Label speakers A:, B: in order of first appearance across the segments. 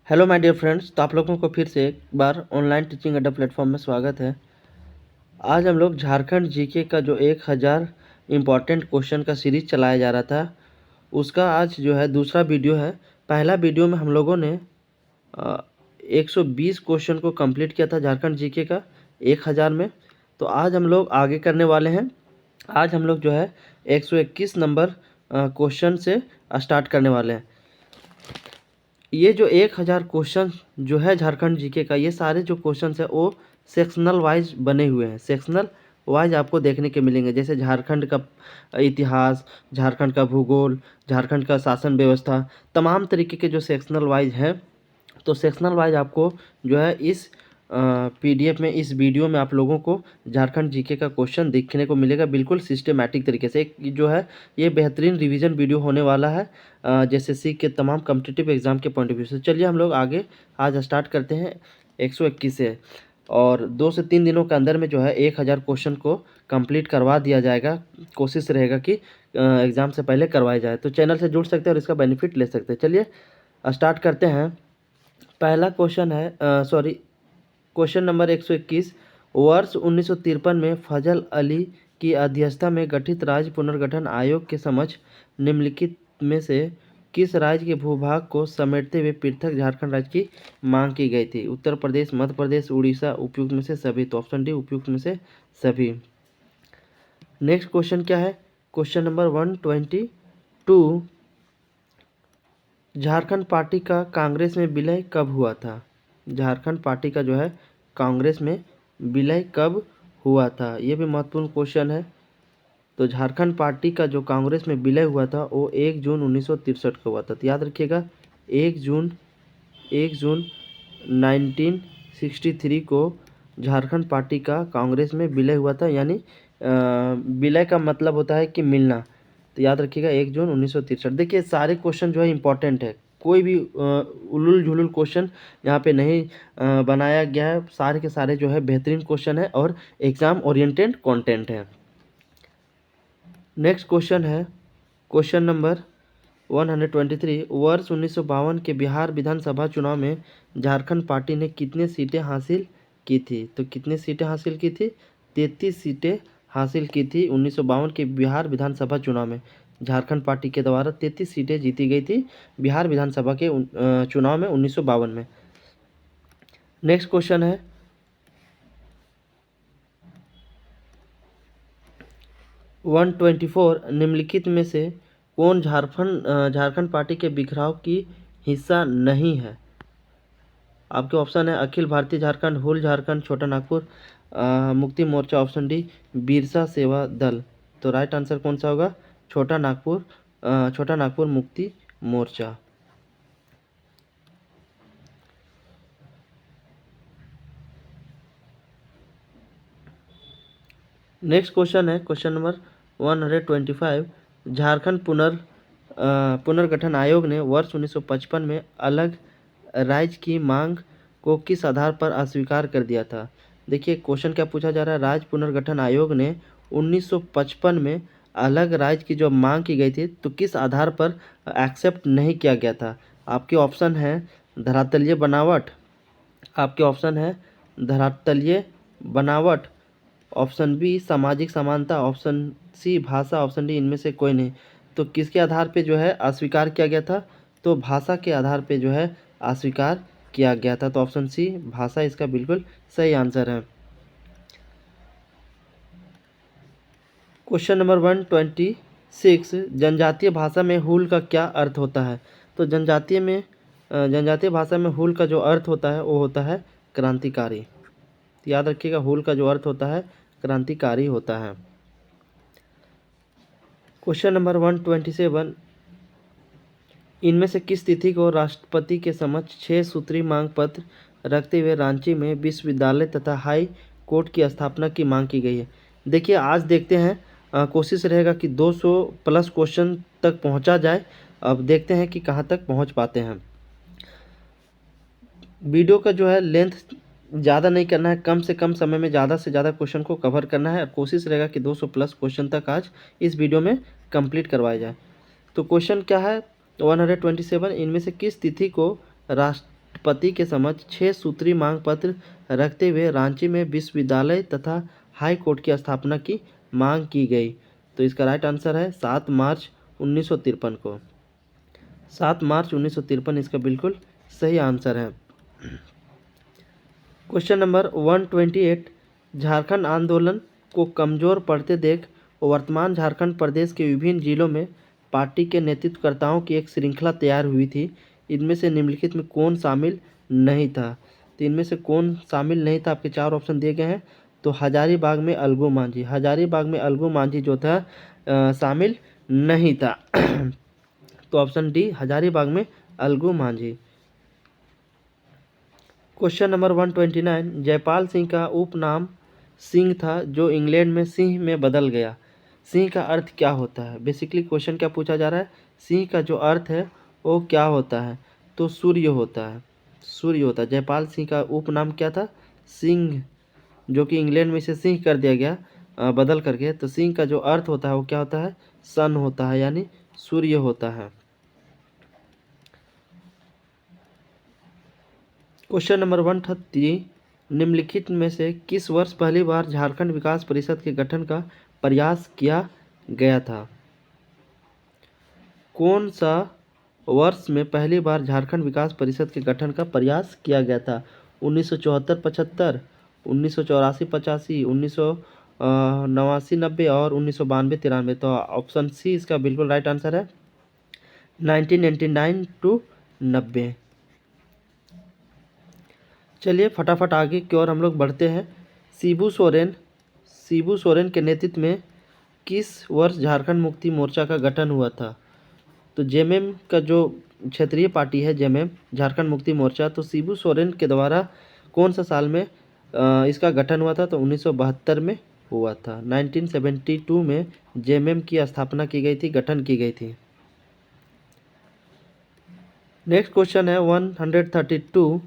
A: Hello my dear friends. तो आप लोगों को फिर से एक बार ऑनलाइन टीचिंग अड्डा प्लेटफॉर्म में स्वागत है। आज हम लोग झारखंड जीके का जो 1000 इम्पॉर्टेंट क्वेश्चन का सीरीज चलाया जा रहा था, उसका आज जो है दूसरा वीडियो है। पहला वीडियो में हम लोगों ने 120 क्वेश्चन को कंप्लीट किया था झारखंड जीके का 1000 में। तो आज हम लोग आगे करने वाले हैं। आज हम लोग जो है 121 नंबर क्वेश्चन से स्टार्ट करने वाले हैं। ये जो 1000 क्वेश्चन जो है झारखंड जीके का, ये सारे जो क्वेश्चन है वो सेक्शनल वाइज बने हुए हैं। सेक्शनल वाइज आपको देखने के मिलेंगे, जैसे झारखंड का इतिहास, झारखंड का भूगोल, झारखंड का शासन व्यवस्था, तमाम तरीके के जो सेक्शनल वाइज हैं। तो सेक्शनल वाइज आपको जो है इस पीडीएफ में, इस वीडियो में आप लोगों को झारखंड जीके का क्वेश्चन देखने को मिलेगा, बिल्कुल सिस्टमेटिक तरीके से। एक जो है ये बेहतरीन रिवीजन वीडियो होने वाला है जैसे के तमाम कॉम्पिटिटिव एग्जाम के पॉइंट ऑफ व्यू से। चलिए हम लोग आगे आज स्टार्ट करते हैं 121 से, और 2 से 3 दिनों के अंदर में जो है 1000 क्वेश्चन को कंप्लीट करवा दिया जाएगा। कोशिश रहेगा कि एग्ज़ाम से पहले करवाया जाए। तो चैनल से जुड़ सकते हैं और इसका बेनिफिट ले सकते हैं। चलिए स्टार्ट करते हैं। पहला क्वेश्चन है क्वेश्चन नंबर 121। वर्ष 1953 में फजल अली की अध्यक्षता में गठित राज्य पुनर्गठन आयोग के समक्ष निम्नलिखित में से किस राज्य के भूभाग को समेटते हुए पृथक झारखंड राज्य की मांग की गई थी? उत्तर प्रदेश, मध्य प्रदेश, उड़ीसा, उपयुक्त में से सभी। तो ऑप्शन डी उपयुक्त में से सभी। नेक्स्ट क्वेश्चन क्या है? Question number 122। झारखंड पार्टी का कांग्रेस में विलय कब हुआ था? झारखंड पार्टी का जो है कांग्रेस में विलय कब हुआ था? ये भी महत्वपूर्ण क्वेश्चन है। तो झारखंड पार्टी का जो कांग्रेस में विलय हुआ था वो 1 जून 1963 को हुआ था। तो याद रखिएगा 1 जून 1963 को झारखंड पार्टी का कांग्रेस में विलय हुआ था। यानी विलय का मतलब होता है कि मिलना। तो याद रखिएगा 1 जून 1963। देखिए सारे क्वेश्चन जो है इंपॉर्टेंट है, कोई भी उलूल झुलूल क्वेश्चन यहाँ पे नहीं बनाया गया है। सारे के सारे जो है बेहतरीन क्वेश्चन है और एग्जाम ओरिएंटेड कंटेंट है। नेक्स्ट क्वेश्चन है क्वेश्चन नंबर 123। वर्ष 1952 के बिहार विधानसभा चुनाव में झारखंड पार्टी ने कितने सीटें हासिल की थी? तो कितने सीटें हासिल की थी? 33 सीटें हासिल की थी 1952 के बिहार विधानसभा चुनाव में। झारखंड पार्टी के द्वारा 33 सीटें जीती गई थी बिहार विधानसभा के चुनाव में 1952 में। नेक्स्ट क्वेश्चन है 124। निम्नलिखित में से कौन झारखंड पार्टी के बिखराव की हिस्सा नहीं है? आपके ऑप्शन है अखिल भारतीय झारखंड, हुल झारखंड, छोटा नागपुर मुक्ति मोर्चा, ऑप्शन डी बिरसा सेवा दल। तो राइट आंसर कौन सा होगा? छोटा नागपुर मुक्ति मोर्चा। नेक्स्ट क्वेश्चन है क्वेश्चन नंबर 125। झारखंड पुनर्गठन आयोग ने वर्ष 1955 में अलग राज्य की मांग को किस आधार पर अस्वीकार कर दिया था? देखिए क्वेश्चन क्या पूछा जा रहा है। राज्य पुनर्गठन आयोग ने 1955 में अलग राज्य की जो मांग की गई थी, तो किस आधार पर एक्सेप्ट नहीं किया गया था? आपके ऑप्शन है धरातलीय बनावट, आपके ऑप्शन है धरातलीय बनावट, ऑप्शन बी सामाजिक समानता, ऑप्शन सी भाषा, ऑप्शन डी इनमें से कोई नहीं। तो किसके आधार पे जो है अस्वीकार किया गया था? तो भाषा के आधार पे जो है अस्वीकार किया गया था। तो ऑप्शन सी भाषा इसका बिल्कुल सही आंसर है। Question number 126। जनजातीय भाषा में हुल का क्या अर्थ होता है? तो जनजातीय भाषा में हुल का जो अर्थ होता है वो होता है क्रांतिकारी। याद रखिएगा हुल का जो अर्थ होता है क्रांतिकारी होता है। Question number 127। इनमें से किस तिथि को राष्ट्रपति के समक्ष 6 सूत्री मांग पत्र रखते हुए रांची में विश्वविद्यालय तथा हाई कोर्ट की स्थापना की मांग की गई है? देखिए आज देखते हैं, कोशिश रहेगा कि 200 प्लस क्वेश्चन तक पहुंचा जाए। अब देखते हैं कि कहां तक पहुंच पाते हैं। वीडियो का जो है लेंथ ज़्यादा नहीं करना है, कम से कम समय में ज़्यादा से ज़्यादा क्वेश्चन को कवर करना है। और कोशिश रहेगा कि 200 प्लस क्वेश्चन तक आज इस वीडियो में कंप्लीट करवाया जाए। तो क्वेश्चन क्या है 127। इनमें से किस तिथि को राष्ट्रपति के समक्ष 6 सूत्री मांग पत्र रखते हुए रांची में विश्वविद्यालय तथा हाई कोर्ट की स्थापना की मांग की गई। तो इसका राइट आंसर है 7 मार्च 1953 को। 7 मार्च 1953 इसका बिल्कुल सही आंसर है। क्वेश्चन नंबर 128, झारखंड आंदोलन को कमजोर पड़ते देख वर्तमान झारखंड प्रदेश के विभिन्न जिलों में पार्टी के नेतृत्वकर्ताओं की एक श्रृंखला तैयार हुई थी। इनमें से निम्नलिखित में कौन शामिल नहीं था? तो इनमें से कौन शामिल नहीं था? आपके 4 ऑप्शन दिए गए हैं। तो हजारीबाग में अलगू मांझी, हजारीबाग में अलगू मांझी जो था शामिल नहीं था। तो ऑप्शन डी, हजारीबाग में अलगू मांझी। क्वेश्चन नंबर 129, जयपाल सिंह का उपनाम सिंह था जो इंग्लैंड में सिंह में बदल गया। सिंह का अर्थ क्या होता है? बेसिकली क्वेश्चन क्या पूछा जा रहा है, सिंह का जो अर्थ है वो क्या होता है? तो सूर्य होता है, सूर्य होता है। जयपाल सिंह का उपनाम क्या था? सिंह, जो कि इंग्लैंड में इसे सिंह कर दिया गया बदल करके। तो सिंह का जो अर्थ होता है वो क्या होता है? सन होता है, यानी सूर्य होता है। क्वेश्चन नंबर 130, निम्नलिखित में से किस वर्ष पहली बार झारखंड विकास परिषद के गठन का प्रयास किया गया था? कौन सा वर्ष में पहली बार झारखंड विकास परिषद के गठन का प्रयास किया गया था? 1974-75, 1984-85, 1989-90 और 1992-93। तो ऑप्शन सी इसका बिल्कुल राइट आंसर है, 1999 टू 90। चलिए फटाफट आगे की ओर हम लोग बढ़ते हैं। शिबू सोरेन के नेतृत्व में किस वर्ष झारखंड मुक्ति मोर्चा का गठन हुआ था? तो जेएमएम का जो क्षेत्रीय पार्टी है जेएमएम, झारखंड मुक्ति मोर्चा, तो शिबू सोरेन के द्वारा कौन सा साल में इसका गठन हुआ था? तो 1972 में हुआ था। 1972 में जेएमएम की स्थापना की गई थी, गठन की गई थी। नेक्स्ट क्वेश्चन है 132,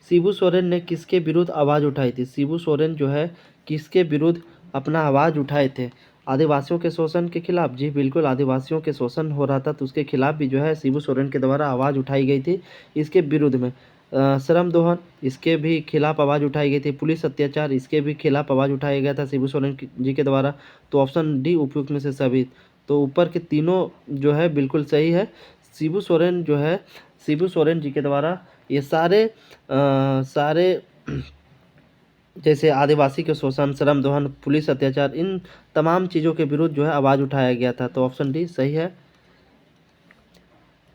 A: शिबू सोरेन ने किसके विरुद्ध आवाज़ उठाई थी? शिबू सोरेन जो है किसके विरुद्ध अपना आवाज़ उठाए थे? आदिवासियों के शोषण के खिलाफ। जी बिल्कुल, आदिवासियों के शोषण हो रहा था तो उसके खिलाफ भी जो है शिबू सोरेन के द्वारा आवाज़ उठाई गई थी। इसके विरुद्ध में श्रम दोहन, इसके भी खिलाफ आवाज़ उठाई गई थी। पुलिस अत्याचार, इसके भी खिलाफ आवाज़ उठाया गया था शिबू सोरेन जी के द्वारा। तो ऑप्शन डी उपयुक्त में से सभी। तो ऊपर के तीनों जो है बिल्कुल सही है। शिबू सोरेन जो है, शिबू सोरेन जी के द्वारा ये सारे जैसे आदिवासी के शोषण, श्रम दोहन, पुलिस अत्याचार, इन तमाम चीज़ों के विरुद्ध जो है आवाज़ उठाया गया था। तो ऑप्शन डी सही है।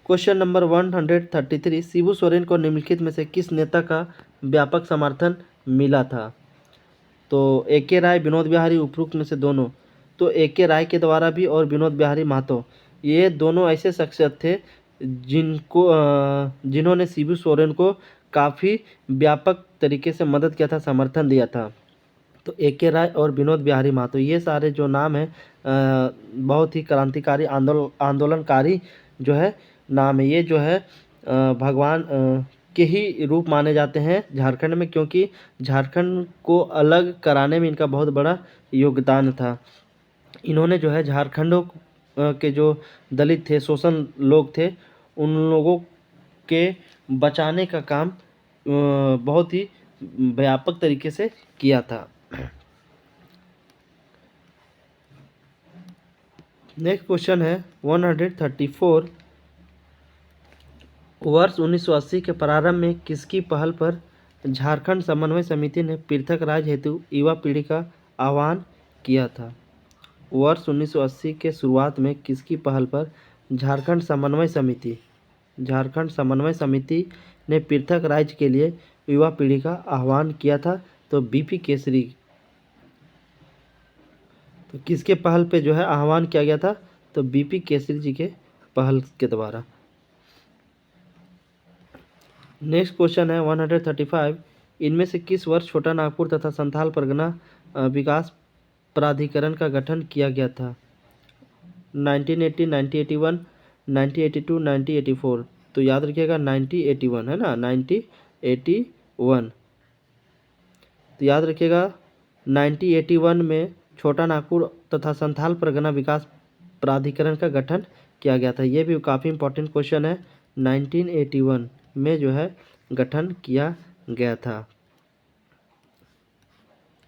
A: क्वेश्चन नंबर 133, शिबू सोरेन को निम्नलिखित में से किस नेता का व्यापक समर्थन मिला था? तो ए.के. राय, विनोद बिहारी, उपरोक्त में से दोनों। तो ए.के. राय के द्वारा भी और विनोद बिहारी महतो, ये दोनों ऐसे शख्सियत थे जिन्होंने शिबू सोरेन को काफ़ी व्यापक तरीके से मदद किया था, समर्थन दिया था। तो ए.के. राय और विनोद बिहारी महतो, ये सारे जो नाम हैं बहुत ही क्रांतिकारी आंदोलनकारी जो है नाम है। ये जो है भगवान के ही रूप माने जाते हैं झारखंड में, क्योंकि झारखंड को अलग कराने में इनका बहुत बड़ा योगदान था। इन्होंने जो है झारखंडों के जो दलित थे, शोषण लोग थे, उन लोगों के बचाने का काम बहुत ही व्यापक तरीके से किया था। नेक्स्ट क्वेश्चन है 134, वर्ष 1980 के प्रारंभ में किसकी पहल पर झारखंड समन्वय समिति ने पृथक राज्य हेतु युवा पीढ़ी का आह्वान किया था? वर्ष 1980 के शुरुआत में किसकी पहल पर झारखंड समन्वय समिति ने पृथक राज्य के लिए युवा पीढ़ी का आह्वान किया था? तो बीपी केसरी। तो किसके पहल पे जो है आह्वान किया गया था? तो बीपी केसरी जी के पहल के द्वारा। नेक्स्ट क्वेश्चन है 135, इनमें से किस वर्ष छोटा नागपुर तथा संथाल परगना विकास प्राधिकरण का गठन किया गया था? 1980, 1981, 1982, 1984। तो याद रखिएगा 1981 है ना, 1981। तो याद रखिएगा 1981 में छोटा नागपुर तथा संथाल परगना विकास प्राधिकरण का गठन किया गया था। ये भी काफ़ी इंपॉर्टेंट क्वेश्चन है। 1981 में जो है गठन किया गया था।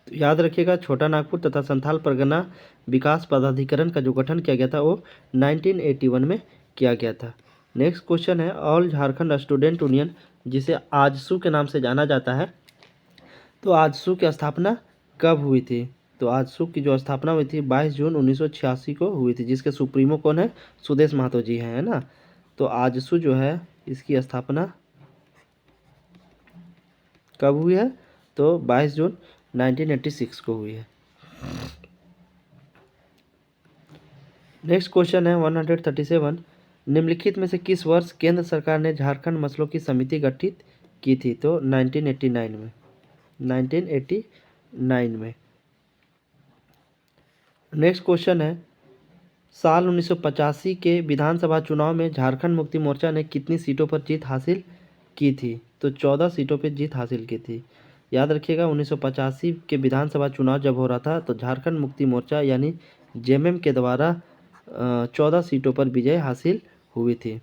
A: तो याद रखिएगा, छोटा नागपुर तथा संथाल परगना विकास पदाधिकरण का जो गठन किया गया था वो 1981 में किया गया था। नेक्स्ट क्वेश्चन है, ऑल झारखंड स्टूडेंट यूनियन जिसे आजसू के नाम से जाना जाता है, तो आजसू की स्थापना कब हुई थी? तो आजसू की जो स्थापना हुई थी 22 जून 1986 को हुई थी, जिसके सुप्रीमो कौन है? सुदेश महतो जी हैं, है ना। तो आजसू जो है इसकी स्थापना कब हुई है? तो 22 जून 1986 को हुई है। नेक्स्ट क्वेश्चन है 137, निम्नलिखित में से किस वर्ष केंद्र सरकार ने झारखंड मसलों की समिति गठित की थी? तो 1989 में, 1989 में। नेक्स्ट क्वेश्चन है, साल 1985 के विधानसभा चुनाव में झारखंड मुक्ति मोर्चा ने कितनी सीटों पर जीत हासिल की थी? तो 14 सीटों पर जीत हासिल की थी। याद रखिएगा, 1985 के विधानसभा चुनाव जब हो रहा था तो झारखंड मुक्ति मोर्चा यानी जेएमएम के द्वारा 14 सीटों पर विजय हासिल हुई थी।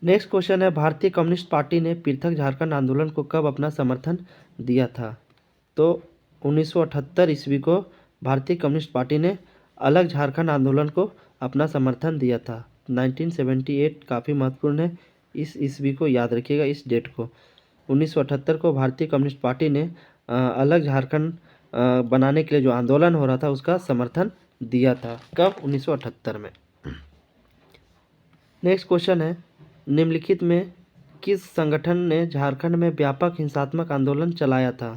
A: नेक्स्ट क्वेश्चन है, भारतीय कम्युनिस्ट पार्टी ने पृथक झारखंड आंदोलन को कब अपना समर्थन दिया था? तो 1978 ईस्वी को भारतीय कम्युनिस्ट पार्टी ने अलग झारखंड आंदोलन को अपना समर्थन दिया था। 1978 काफ़ी महत्वपूर्ण है, इस ईस्वी को याद रखिएगा, इस डेट को। 1978 को भारतीय कम्युनिस्ट पार्टी ने अलग झारखंड बनाने के लिए जो आंदोलन हो रहा था उसका समर्थन दिया था। कब? 1978 में। नेक्स्ट क्वेश्चन है, निम्नलिखित में किस संगठन ने झारखंड में व्यापक हिंसात्मक आंदोलन चलाया था?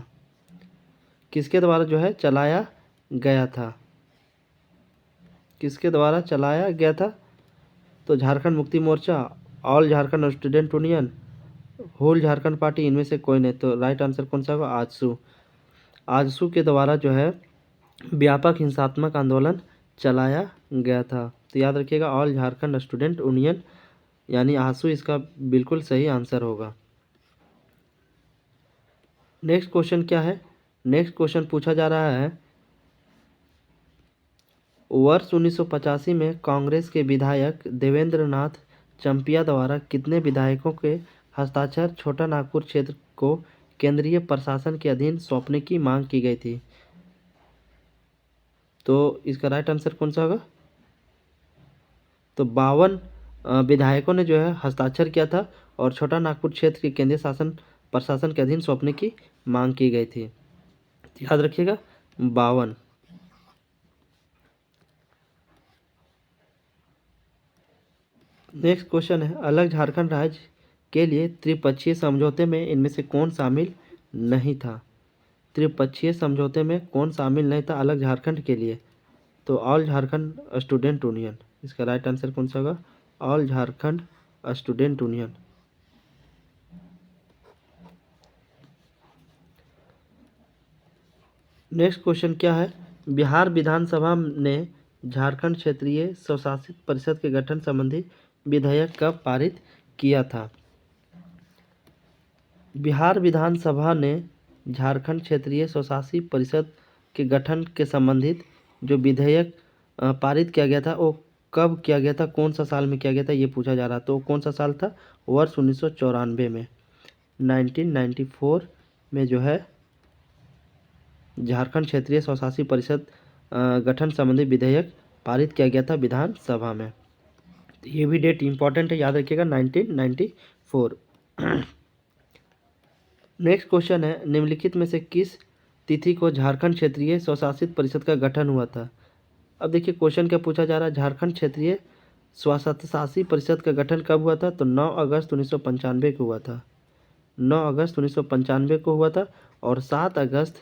A: किसके द्वारा जो है चलाया गया था? किसके द्वारा चलाया गया था? तो Jharkhand Mukti Morcha, all Jharkhand student union, होल झारखंड पार्टी, इनमें से कोई नहीं। तो राइट आंसर कौन सा होगा? आजसू। आजसू के द्वारा जो है व्यापक हिंसात्मक आंदोलन चलाया गया था। तो याद रखिएगा, ऑल झारखंड स्टूडेंट यूनियन यानी आजसू इसका बिल्कुल सही आंसर होगा। नेक्स्ट क्वेश्चन क्या है? नेक्स्ट क्वेश्चन पूछा जा रहा है, वर्ष 1985 में कांग्रेस के विधायक देवेंद्र नाथ चंपिया द्वारा कितने विधायकों के हस्ताक्षर छोटा नागपुर क्षेत्र को केंद्रीय प्रशासन के अधीन सौंपने की मांग की गई थी? तो इसका राइट आंसर कौन सा होगा? तो 52 विधायकों ने जो है हस्ताक्षर किया था और छोटा नागपुर क्षेत्र के केंद्रीय शासन प्रशासन के अधीन सौंपने की मांग की गई थी। याद रखिएगा, 52। नेक्स्ट क्वेश्चन है, अलग झारखंड राज्य के लिए त्रिपक्षीय समझौते में इनमें से कौन शामिल नहीं था? त्रिपक्षीय समझौते में कौन शामिल नहीं था अलग झारखंड के लिए? तो ऑल झारखंड स्टूडेंट यूनियन। इसका राइट आंसर कौन सा होगा? All Jharkhand student union. Next question क्या है, बिहार विधानसभा ने झारखंड क्षेत्रीय स्वशासित परिषद के गठन संबंधी विधेयक कब पारित किया था? बिहार विधानसभा ने झारखंड क्षेत्रीय स्वशासित परिषद के गठन के संबंधित जो विधेयक पारित किया गया था वो कब किया गया था, कौन सा साल में किया गया था, ये पूछा जा रहा। तो कौन सा साल था? वर्ष 1994 में, 1994 में जो है झारखंड क्षेत्रीय स्वशासी परिषद गठन संबंधी विधेयक पारित किया गया था विधानसभा में। तो ये भी डेट इंपॉर्टेंट है, याद रखिएगा, 1994। नेक्स्ट क्वेश्चन है, निम्नलिखित में से किस तिथि को झारखंड क्षेत्रीय स्वशासित परिषद का गठन हुआ था? अब देखिए क्वेश्चन क्या पूछा जा रहा है, झारखंड क्षेत्रीय स्वशासी परिषद का गठन कब हुआ था? तो 9 अगस्त 1995 को हुआ था। 9 अगस्त 1995 को हुआ था और 7 अगस्त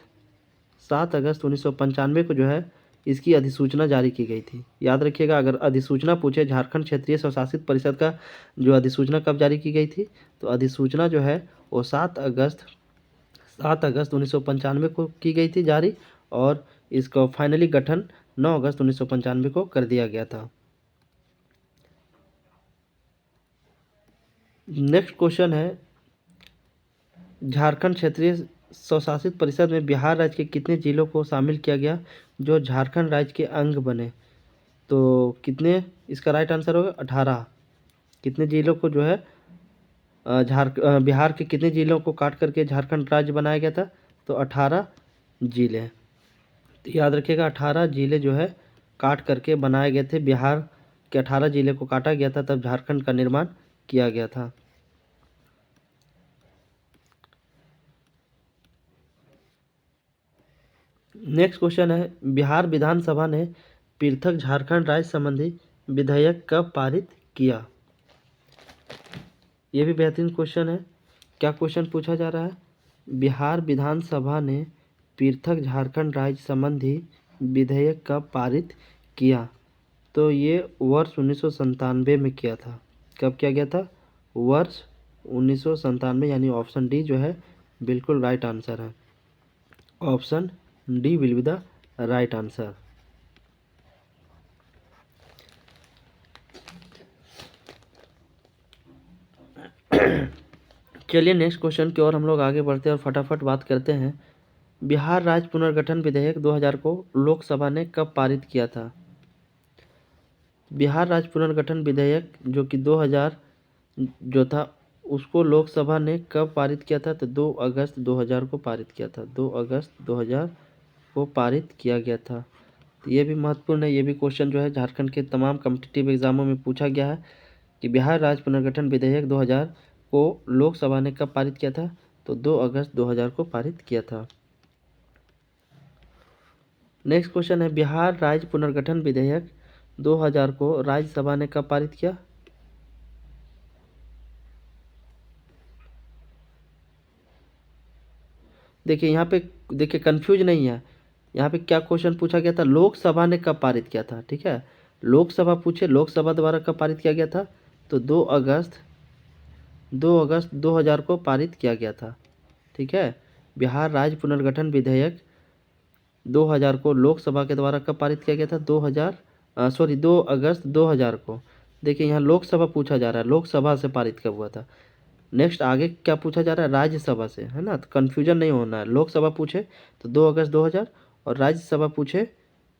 A: 1995 को जो है इसकी अधिसूचना जारी की गई थी। याद रखिएगा, अगर अधिसूचना पूछे झारखंड क्षेत्रीय स्वशासित परिषद का जो अधिसूचना कब जारी की गई थी, तो अधिसूचना जो है वो 7 अगस्त 1995 को की गई थी जारी, और इसका फाइनली गठन 9 अगस्त 1995 को कर दिया गया था। नेक्स्ट क्वेश्चन है, झारखंड क्षेत्रीय स्वशासित परिषद में बिहार राज्य के कितने जिलों को शामिल किया गया जो झारखंड राज्य के अंग बने? तो कितने, इसका राइट आंसर होगा 18। कितने जिलों को जो है बिहार के कितने जिलों को काट करके झारखंड राज्य बनाया गया था? तो 18 जिले। तो याद रखिएगा 18 जिले जो है काट करके बनाए गए थे। बिहार के 18 जिले को काटा गया था, तब झारखंड का निर्माण किया गया था। नेक्स्ट क्वेश्चन है, बिहार विधानसभा ने पृथक झारखंड राज्य संबंधी विधेयक कब पारित किया? ये भी बेहतरीन क्वेश्चन है। क्या क्वेश्चन पूछा जा रहा है? बिहार विधानसभा ने पृथक झारखंड राज्य संबंधी विधेयक कब पारित किया? तो ये वर्ष 1997 में किया था। कब किया गया था? वर्ष 1997, यानी ऑप्शन डी जो है बिल्कुल राइट आंसर है। Option D will be the right answer. चलिए नेक्स्ट क्वेश्चन की ओर हम लोग आगे बढ़ते हैं और फटाफट बात करते हैं। बिहार राज्य पुनर्गठन विधेयक 2000 को लोकसभा ने कब पारित किया था? बिहार राज्य पुनर्गठन विधेयक जो कि 2000 जो था उसको लोकसभा ने कब पारित किया था? तो 2 अगस्त 2000 को पारित किया था। 2 अगस्त 2000 को पारित किया गया था। तो ये भी महत्वपूर्ण है। ये भी क्वेश्चन जो है झारखंड के तमाम कॉम्पिटिटिव एग्जामों में पूछा गया है कि बिहार राज्य पुनर्गठन विधेयक 2000 को लोकसभा ने कब पारित किया था? तो 2 अगस्त 2000 को पारित किया था। नेक्स्ट क्वेश्चन है, बिहार राज्य पुनर्गठन विधेयक 2000 को राज्यसभा ने कब पारित किया? देखिए यहाँ पे देखिए कंफ्यूज नहीं है। यहाँ पे क्या क्वेश्चन पूछा गया था? लोकसभा ने कब पारित किया था। ठीक है, लोकसभा पूछे, लोकसभा द्वारा कब पारित किया गया था? तो 2 अगस्त 2000 को पारित किया गया था। ठीक है, बिहार राज्य पुनर्गठन विधेयक 2000 को लोकसभा के द्वारा कब पारित किया गया था? 2 अगस्त 2000 को। देखिए यहाँ लोकसभा पूछा जा रहा है, लोकसभा से पारित कब हुआ था। नेक्स्ट आगे क्या पूछा जा रहा है? राज्यसभा से, है ना। तो कन्फ्यूजन नहीं होना है। लोकसभा पूछे तो 2 अगस्त 2000 और राज्यसभा पूछे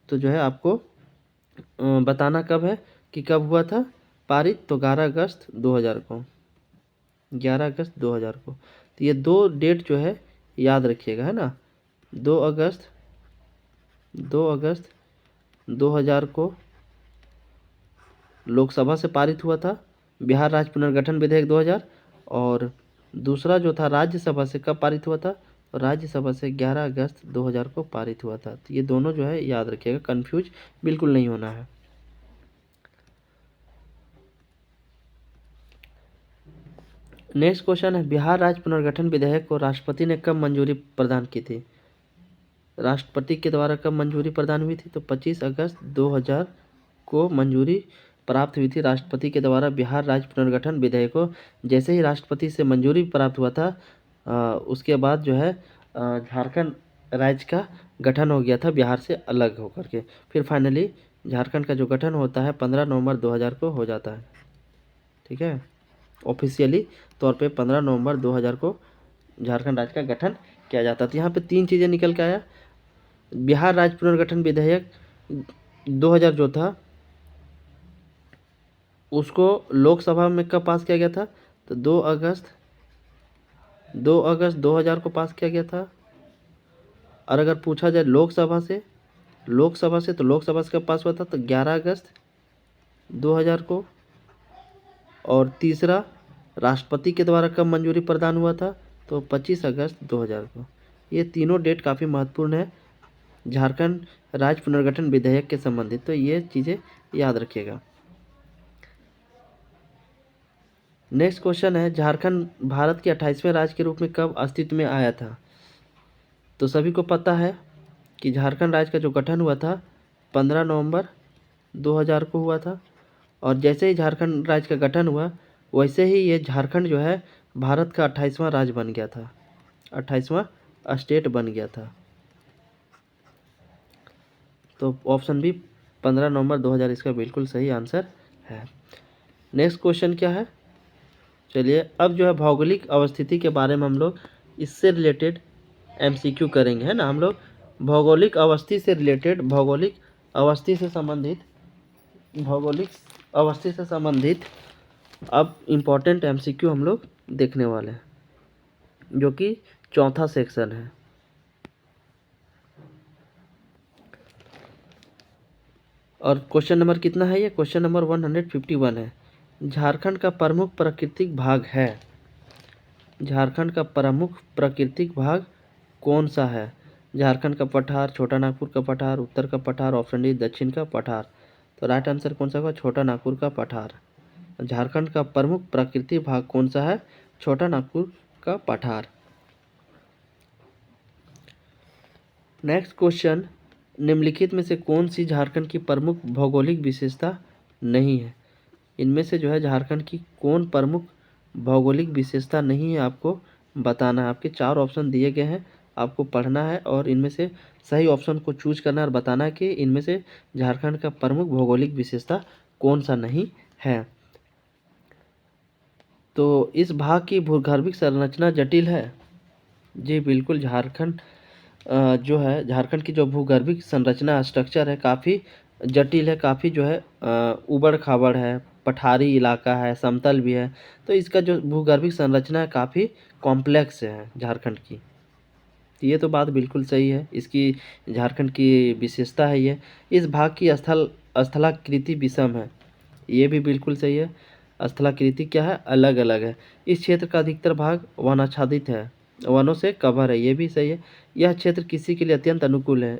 A: तो जो है आपको बताना कब है कि कब हुआ था पारित। तो 11 अगस्त 2000 को, 11 अगस्त 2000 को। तो ये 2 डेट जो है याद रखिएगा, है ना। 2 अगस्त 2000 को लोकसभा से पारित हुआ था बिहार राज्य पुनर्गठन विधेयक 2000, और दूसरा जो था राज्यसभा से कब पारित हुआ था? राज्यसभा से 11 अगस्त 2000 को पारित हुआ था। तो ये दोनों जो है याद रखिएगा, कंफ्यूज बिल्कुल नहीं होना है। नेक्स्ट क्वेश्चन है, बिहार राज्य पुनर्गठन विधेयक को राष्ट्रपति ने कब मंजूरी प्रदान की थी? राष्ट्रपति के द्वारा कब मंजूरी प्रदान हुई थी? तो 25 अगस्त 2000 को मंजूरी प्राप्त हुई थी राष्ट्रपति के द्वारा बिहार राज्य पुनर्गठन विधेयक को। जैसे ही राष्ट्रपति से मंजूरी प्राप्त हुआ था उसके बाद जो है झारखंड राज्य का गठन हो गया था बिहार से अलग होकर के। फिर फाइनली झारखंड का जो गठन होता है 15 नवंबर 2000 को हो जाता है। ठीक है, ऑफिशियली तौर पे 15 नवंबर 2000 को झारखंड राज्य का गठन किया जाता है। तो यहाँ पे 3 चीज़ें निकल के आया। बिहार राज्य पुनर्गठन विधेयक 2000 जो था उसको लोकसभा में कब पास किया गया था? तो 2 अगस्त 2000 को पास किया गया था। और अगर पूछा जाए लोकसभा से तो लोकसभा से कब पास हुआ था? तो 11 अगस्त 2000 को। और तीसरा राष्ट्रपति के द्वारा कब मंजूरी प्रदान हुआ था? तो 25 अगस्त 2000 को। ये तीनों डेट काफ़ी महत्वपूर्ण है झारखंड राज्य पुनर्गठन विधेयक के संबंधित, तो ये चीज़ें याद रखिएगा। नेक्स्ट क्वेश्चन है, झारखंड भारत के 28वें राज्य के रूप में कब अस्तित्व में आया था? तो सभी को पता है कि झारखंड राज्य का जो गठन हुआ था 15 नवंबर 2000 को हुआ था। और जैसे ही झारखंड राज्य का गठन हुआ वैसे ही ये झारखंड जो है भारत का 28वां राज्य बन गया था, 28वां स्टेट बन गया था। तो ऑप्शन बी 15 नवंबर 2000 इसका बिल्कुल सही आंसर है। नेक्स्ट क्वेश्चन क्या है? चलिए अब जो है भौगोलिक अवस्थिति के बारे में हम लोग इससे रिलेटेड एमसीक्यू करेंगे, है ना। हम लोग भौगोलिक अवस्थी से रिलेटेड, भौगोलिक अवस्थी से संबंधित अब इम्पोर्टेंट एमसीक्यू हम लोग देखने वाले हैं, जो कि चौथा सेक्शन है। और क्वेश्चन नंबर कितना है ये? क्वेश्चन नंबर 151 है। झारखंड का प्रमुख प्राकृतिक भाग है। झारखंड का प्रमुख प्राकृतिक भाग कौन सा है? झारखंड का पठार, छोटा नागपुर का पठार, उत्तर का पठार, ऑप्शन डी दक्षिण का पठार। तो राइट आंसर कौन सा होगा? छोटा नागपुर का पठार। झारखंड का प्रमुख प्राकृतिक भाग कौन सा है? छोटा नागपुर का पठार। नेक्स्ट क्वेश्चन, निम्नलिखित में से कौन सी झारखंड की प्रमुख भौगोलिक विशेषता नहीं है? इनमें से जो है झारखंड की कौन प्रमुख भौगोलिक विशेषता नहीं है, आपको बताना है। आपके 4 ऑप्शन दिए गए हैं, आपको पढ़ना है और इनमें से सही ऑप्शन को चूज करना है और बताना है कि इनमें से झारखंड का प्रमुख भौगोलिक विशेषता कौन सा नहीं है। तो इस भाग की भूगर्भिक संरचना जटिल है। जी बिल्कुल, झारखंड जो है, झारखंड की जो भूगर्भिक संरचना स्ट्रक्चर है काफ़ी जटिल है, काफ़ी जो है ऊबड़ खाबड़ है, पठारी इलाका है, समतल भी है। तो इसका जो भूगर्भिक संरचना है काफ़ी कॉम्प्लेक्स है झारखंड की। ये तो बात बिल्कुल सही है, इसकी झारखंड की विशेषता है ये। इस भाग की स्थलाकृति विषम है, ये भी बिल्कुल सही है। स्थलाकृति क्या है? अलग अलग है। इस क्षेत्र का अधिकतर भाग वनाच्छादित है, वनों से कवर है, ये भी सही है। यह क्षेत्र कृषि के लिए अत्यंत अनुकूल है।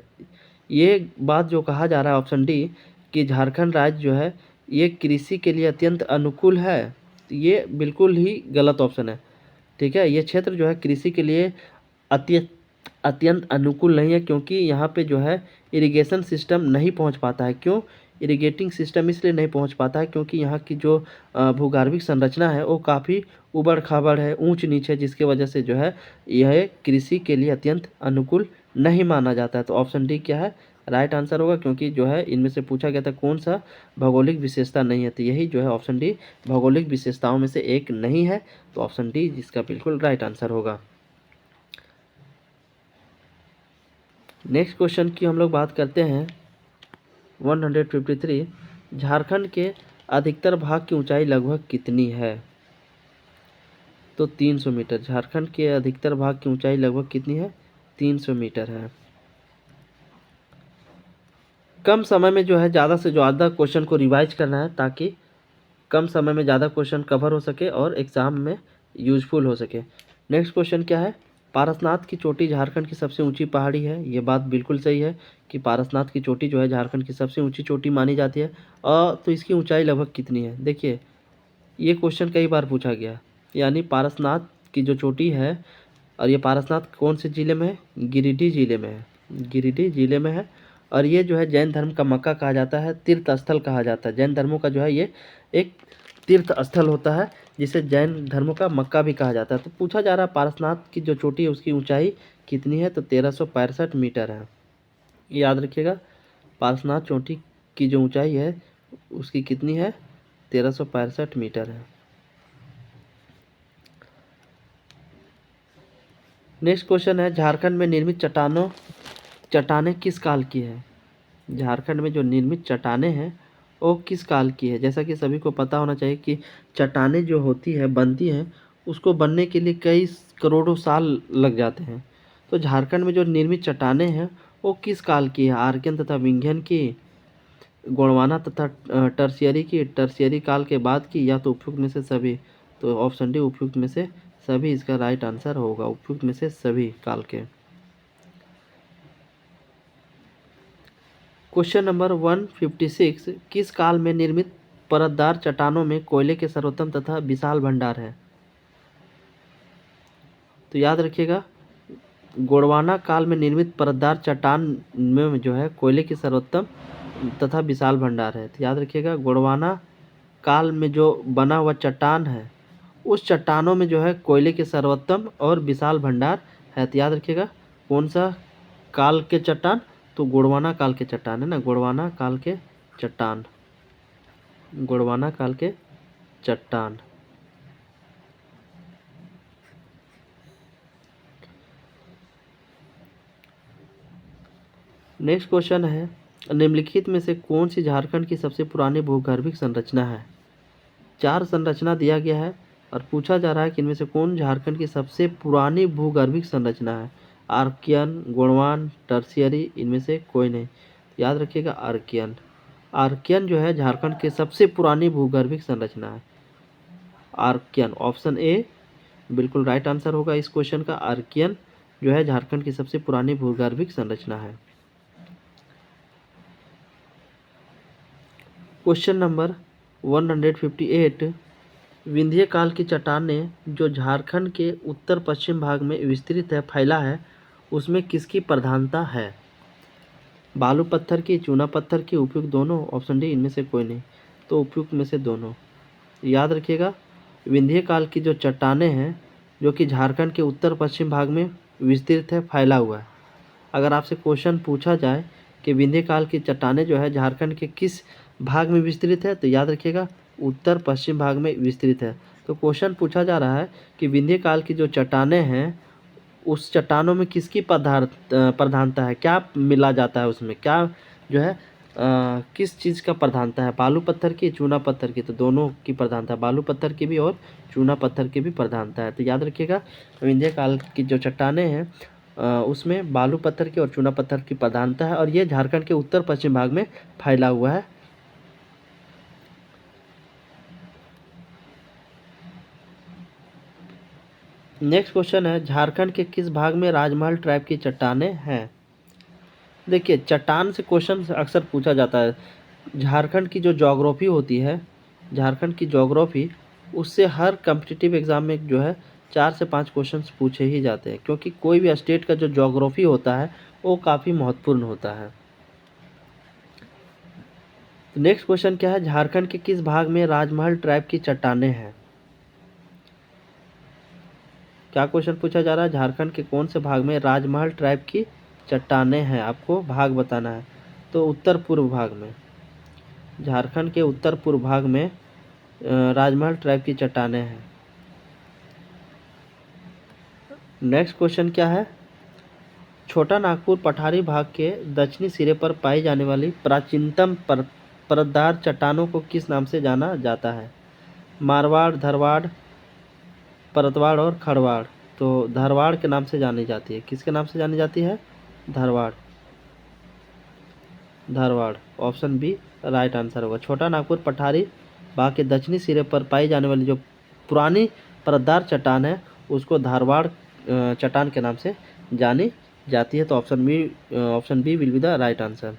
A: ये बात जो कहा जा रहा है ऑप्शन डी कि झारखंड राज्य जो है ये कृषि के लिए अत्यंत अनुकूल है, तो ये बिल्कुल ही गलत ऑप्शन है। ठीक है, ये क्षेत्र जो है कृषि के लिए अत्यंत अत्यंत अनुकूल नहीं है, क्योंकि यहाँ पे जो है इरिगेशन सिस्टम नहीं पहुँच पाता है। क्यों इरिगेटिंग सिस्टम इसलिए नहीं पहुँच पाता है? क्योंकि यहाँ की जो भूगर्भिक संरचना है वो काफ़ी ऊबड़ खाबड़ है, ऊंच नीच है, जिसके वजह से जो है यह कृषि के लिए अत्यंत अनुकूल नहीं माना जाता है। तो ऑप्शन डी क्या है? राइट आंसर होगा, क्योंकि जो है इनमें से पूछा गया था कौन सा भौगोलिक विशेषता नहीं है, तो यही जो है ऑप्शन डी भौगोलिक विशेषताओं में से एक नहीं है। तो ऑप्शन डी जिसका बिल्कुल राइट आंसर होगा। नेक्स्ट क्वेश्चन की हम लोग बात करते हैं 153। झारखंड के अधिकतर भाग की ऊंचाई लगभग कितनी है? तो 300 मीटर। झारखंड के अधिकतर भाग की ऊंचाई लगभग कितनी है? 300 मीटर है। कम समय में जो है ज़्यादा से ज़्यादा क्वेश्चन को रिवाइज करना है, ताकि कम समय में ज़्यादा क्वेश्चन कवर हो सके और एग्ज़ाम में यूजफुल हो सके। नेक्स्ट क्वेश्चन क्या है? पारसनाथ की चोटी झारखंड की सबसे ऊंची पहाड़ी है। ये बात बिल्कुल सही है कि पारसनाथ की चोटी जो है झारखंड की सबसे ऊंची चोटी मानी जाती है। और तो इसकी ऊंचाई लगभग कितनी है? देखिए, ये क्वेश्चन कई बार पूछा गया। यानी पारसनाथ की जो चोटी है, और ये पारसनाथ कौन से ज़िले में है? गिरिडीह ज़िले में है, गिरिडीह ज़िले में है। और ये जो है जैन धर्म का मक्का कहा जाता है, तीर्थ स्थल कहा जाता है। जैन धर्मों का जो है ये एक तीर्थ स्थल होता है, जिसे जैन धर्मों का मक्का भी कहा जाता है। तो पूछा जा रहा है पारसनाथ की जो चोटी है उसकी ऊंचाई कितनी है? तो 1365 मीटर है। ये याद रखिएगा, पारसनाथ चोटी की जो ऊंचाई है उसकी कितनी है? 1365 मीटर है। नेक्स्ट क्वेश्चन है, झारखंड में निर्मित चट्टानें किस काल की है? झारखंड में जो निर्मित चट्टानें हैं वो किस काल की है? जैसा कि सभी को पता होना चाहिए कि चट्टानें जो होती है, बनती हैं, उसको बनने के लिए कई करोड़ों साल लग जाते हैं। तो झारखंड में जो निर्मित चट्टानें हैं वो किस काल की है? आर्कियन तथा विंध्यन की, गोंडवाना तथा टर्शियरी काल के बाद की, या तो उपयुक्त में से सभी? तो ऑप्शन डी उपयुक्त में से सभी इसका राइट आंसर होगा, उपयुक्त में से सभी काल के। क्वेश्चन नंबर 156, किस काल में निर्मित परतदार चट्टानों में कोयले के सर्वोत्तम तथा विशाल भंडार है? तो याद रखिएगा, गोंडवाना काल में निर्मित परतदार चट्टान में जो है कोयले की सर्वोत्तम तथा विशाल भंडार है। तो याद रखिएगा, गोंडवाना काल में जो बना हुआ चट्टान है उस चट्टानों में जो है कोयले के सर्वोत्तम और विशाल भंडार है। तो याद रखिएगा कौन सा काल के चट्टान? तो गोंडवाना काल के चट्टान है ना, गोंडवाना काल के चट्टान, गोंडवाना काल के चट्टान। नेक्स्ट क्वेश्चन है, निम्नलिखित में से कौन सी झारखंड की सबसे पुरानी भूगर्भिक संरचना है? 4 संरचना दिया गया है, और पूछा जा रहा है कि इनमें से कौन झारखंड की सबसे पुरानी भूगर्भिक संरचना है। आर्कियन, गोंडवाना, टर्शियरी, इनमें से कोई नहीं। याद रखिएगा आर्कियन। आर्कियन जो है झारखंड की सबसे पुरानी भूगर्भिक संरचना है। आर्कियन, ऑप्शन ए बिल्कुल राइट आंसर होगा इस क्वेश्चन का। आर्कियन जो है झारखंड की सबसे पुरानी भूगर्भिक संरचना है। क्वेश्चन नंबर 158, विंध्य काल की चट्टानें जो झारखंड के उत्तर पश्चिम भाग में विस्तृत है, फैला है, उसमें किसकी प्रधानता है। बालू पत्थर की, चूना पत्थर की, उपयुक्त दोनों, ऑप्शन डी इनमें से कोई नहीं। तो उपयुक्त में से दोनों। याद रखिएगा विंध्य काल की जो चट्टानें हैं जो कि झारखंड के उत्तर पश्चिम भाग में विस्तृत है, फैला हुआ है। अगर आपसे क्वेश्चन पूछा जाए कि विंध्य काल की चट्टानें जो है झारखंड के किस भाग में विस्तृत है, तो याद रखिएगा उत्तर पश्चिम भाग में विस्तृत है। तो क्वेश्चन पूछा जा रहा है कि विंध्य काल की जो चट्टानें हैं उस चट्टानों में किसकी प्रधानता है, क्या मिला जाता है उसमें, क्या जो है किस चीज़ का प्रधानता है, बालू पत्थर की, चूना पत्थर की। तो दोनों की प्रधानता है, बालू पत्थर की भी और चूना पत्थर की भी प्रधानता है। तो याद रखिएगा विंध्य काल की जो चट्टानें हैं उसमें बालू पत्थर की और चूना पत्थर की प्रधानता है, और ये झारखंड के उत्तर पश्चिम भाग में फैला हुआ है। नेक्स्ट क्वेश्चन है, झारखंड के किस भाग में राजमहल ट्राइब की चट्टानें हैं। देखिए चट्टान से क्वेश्चन अक्सर पूछा जाता है। झारखंड की जो ज्योग्राफी होती है, झारखंड की ज्योग्राफी, उससे हर कम्पिटिटिव एग्ज़ाम में जो है 4 से 5 क्वेश्चंस पूछे ही जाते हैं, क्योंकि कोई भी स्टेट का जो ज्योग्राफी होता है वो काफ़ी महत्वपूर्ण होता है। तो नेक्स्ट क्वेश्चन क्या है, झारखंड के किस भाग में राजमहल ट्राइब की चट्टानें हैं। क्या क्वेश्चन पूछा जा रहा है, झारखंड के कौन से भाग में राजमहल ट्राइब की चट्टानें हैं, आपको भाग बताना है। तो उत्तर पूर्व भाग में, झारखंड के उत्तर पूर्व भाग में राजमहल ट्राइब की चट्टानें हैं। नेक्स्ट क्वेश्चन क्या है, छोटा नागपुर पठारी भाग के दक्षिणी सिरे पर पाई जाने वाली प्राचीनतम परतदार चट्टानों को किस नाम से जाना जाता है। मारवाड़, धरवाड़, परतवाड़ और खड़वाड़। तो धरवाड़ के नाम से जानी जाती है। किसके नाम से जानी जाती है, Dharwar. Dharwar, option B right answer होगा। छोटा नागपुर पठारी भाग के दक्षिणी सिरे पर पाई जाने वाली जो पुरानी परतदार चट्टान है उसको धारवाड़ चट्टान के नाम से जानी जाती है। तो option B will be the right answer.